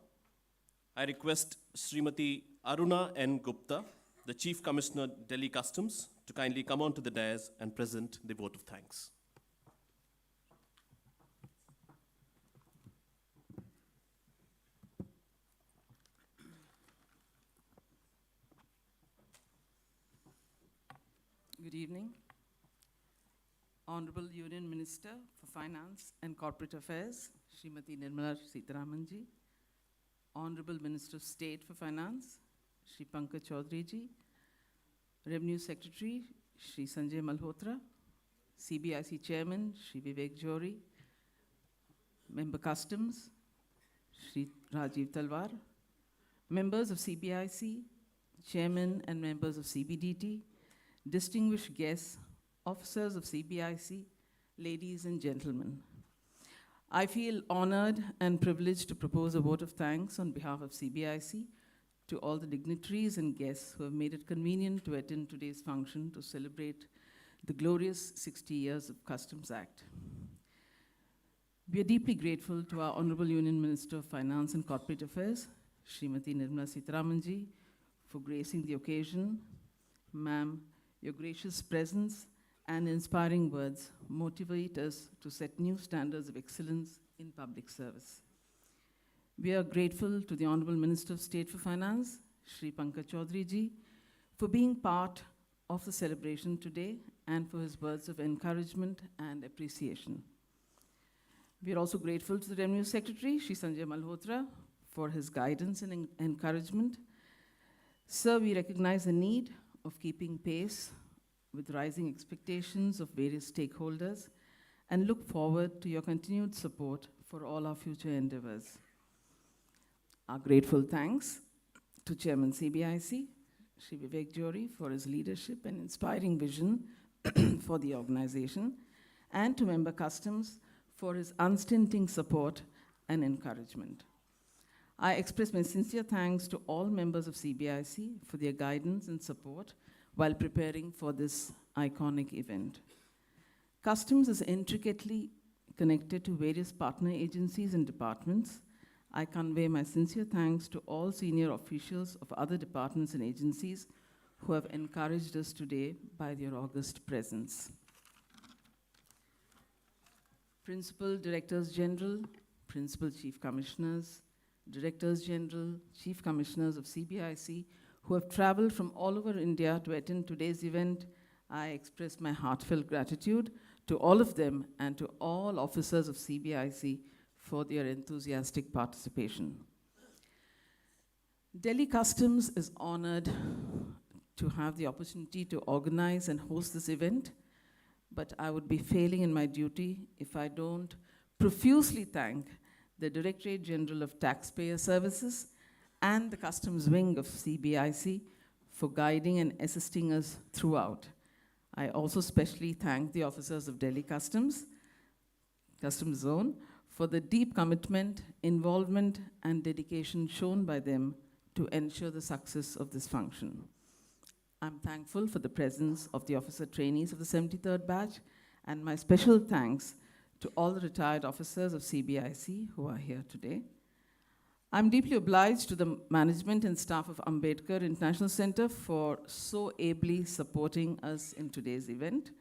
I request Srimati Aruna N. Gupta, the Chief Commissioner, Delhi Customs, to kindly come onto the dais and present the vote of thanks. Good evening. Honorable Union Minister for Finance and Corporate Affairs, Srimati Nirmala Sitharaman ji. Honorable Minister of State for Finance, Shri Pankaj Chaudhary ji. Revenue Secretary, Shri Sanjay Malhotra. CBIC Chairman, Shri Vivek Johri. Member Customs, Shri Rajiv Talwar. Members of CBIC, Chairman and members of CBDT, distinguished guests, officers of CBIC, ladies and gentlemen. I feel honored and privileged to propose a vote of thanks on behalf of CBIC to all the dignitaries and guests who have made it convenient to attend today's function to celebrate the glorious 60 years of Customs Act. We are deeply grateful to our Honorable Union Minister of Finance and Corporate Affairs, Srimati Nirmala Sitharaman ji, for gracing the occasion. Ma'am, your gracious presence and inspiring words motivate us to set new standards of excellence in public service. We are grateful to the Honorable Minister of State for Finance, Shri Pankaj Chaudhary ji, for being part of the celebration today and for his words of encouragement and appreciation. We are also grateful to the Revenue Secretary, Shri Sanjay Malhotra, for his guidance and encouragement. Sir, we recognize the need of keeping pace with rising expectations of various stakeholders and look forward to your continued support for all our future endeavors. Our grateful thanks to Chairman CBIC, Shri Vivek Johri, for his leadership and inspiring vision for the organization, and to Member Customs for his unstinting support and encouragement. I express my sincere thanks to all members of CBIC for their guidance and support while preparing for this iconic event. Customs is intricately connected to various partner agencies and departments. I convey my sincere thanks to all senior officials of other departments and agencies who have encouraged us today by their august presence. Principal Directors General, Principal Chief Commissioners, Directors General, Chief Commissioners of CBIC, who have traveled from all over India to attend today's event, I express my heartfelt gratitude to all of them and to all officers of CBIC for their enthusiastic participation. Delhi Customs is honored to have the opportunity to organize and host this event, but I would be failing in my duty if I don't profusely thank the Directorate General of Taxpayer Services and the Customs Wing of CBIC for guiding and assisting us throughout. I also specially thank the officers of Delhi Customs Zone for the deep commitment, involvement, and dedication shown by them to ensure the success of this function. I'm thankful for the presence of the officer trainees of the 73rd batch, and my special thanks to all the retired officers of CBIC who are here today. I'm deeply obliged to the management and staff of Ambedkar International Center for so ably supporting us in today's event.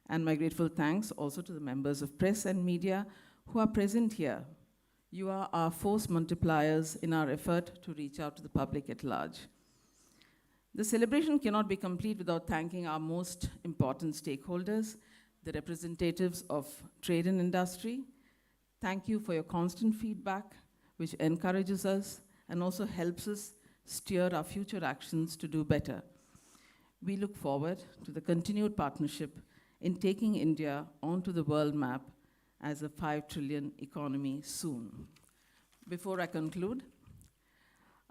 And my grateful thanks also to the members of press and media who are present here. You are our force multipliers in our effort to reach out to the public at large. The celebration cannot be complete without thanking our most important stakeholders, the representatives of trade and industry. Thank you for your constant feedback, which encourages us and also helps us steer our future actions to do better. We look forward to the continued partnership in taking India onto the world map as a 5 trillion economy soon. Before I conclude,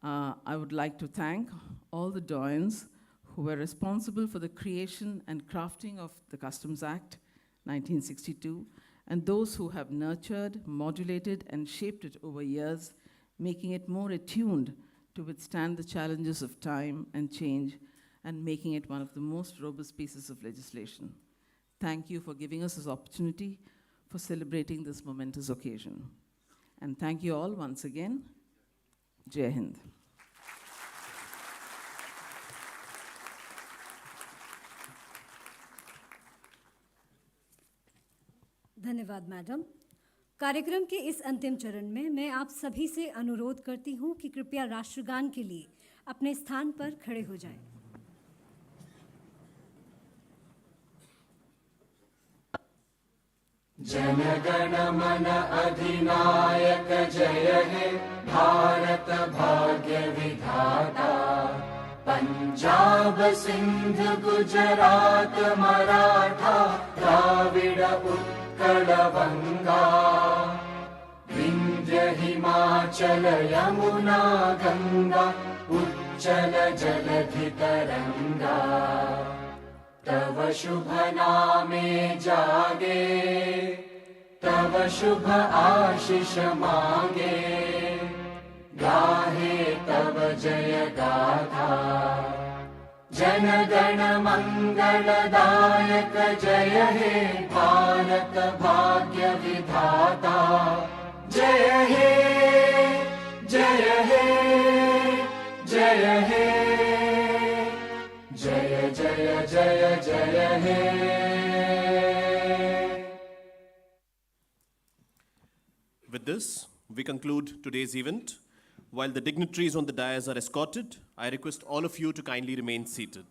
I would like to thank all the doyens who were responsible for the creation and crafting of the Customs Act 1962, and those who have nurtured, modulated, and shaped it over years, making it more attuned to withstand the challenges of time and change, and making it one of the most robust pieces of legislation. Thank you for giving us this opportunity for celebrating this momentous occasion. And thank you all once again. Jai Hind. धन्यवाद madam. कार्यक्रम के इस अंतिम चरण में मैं आप सभी से अनुरोध करती हूं कि कृपया राष्ट्रगान के लिए अपने स्थान पर खड़े हो जाएं। जनगण मन अधिनायक जय हे भारत भाग्य विधाता पंजाब सिंध गुजरात मराठा द्राविड उत्कल बंगा विंध्य हिमाचल यमुना गंगा उच्चल जलधि तरंगा तव शुभ नामे जागे तव शुभ आशीष मांगे गाहे तव जय गाथा जन गण मंगलदायक जय हे भारत भाग्य विधाता जय हे जय हे जय हे जय जय जय जय हे With this, we conclude today's event. While the dignitaries on the dais are escorted, I request all of you to kindly remain seated.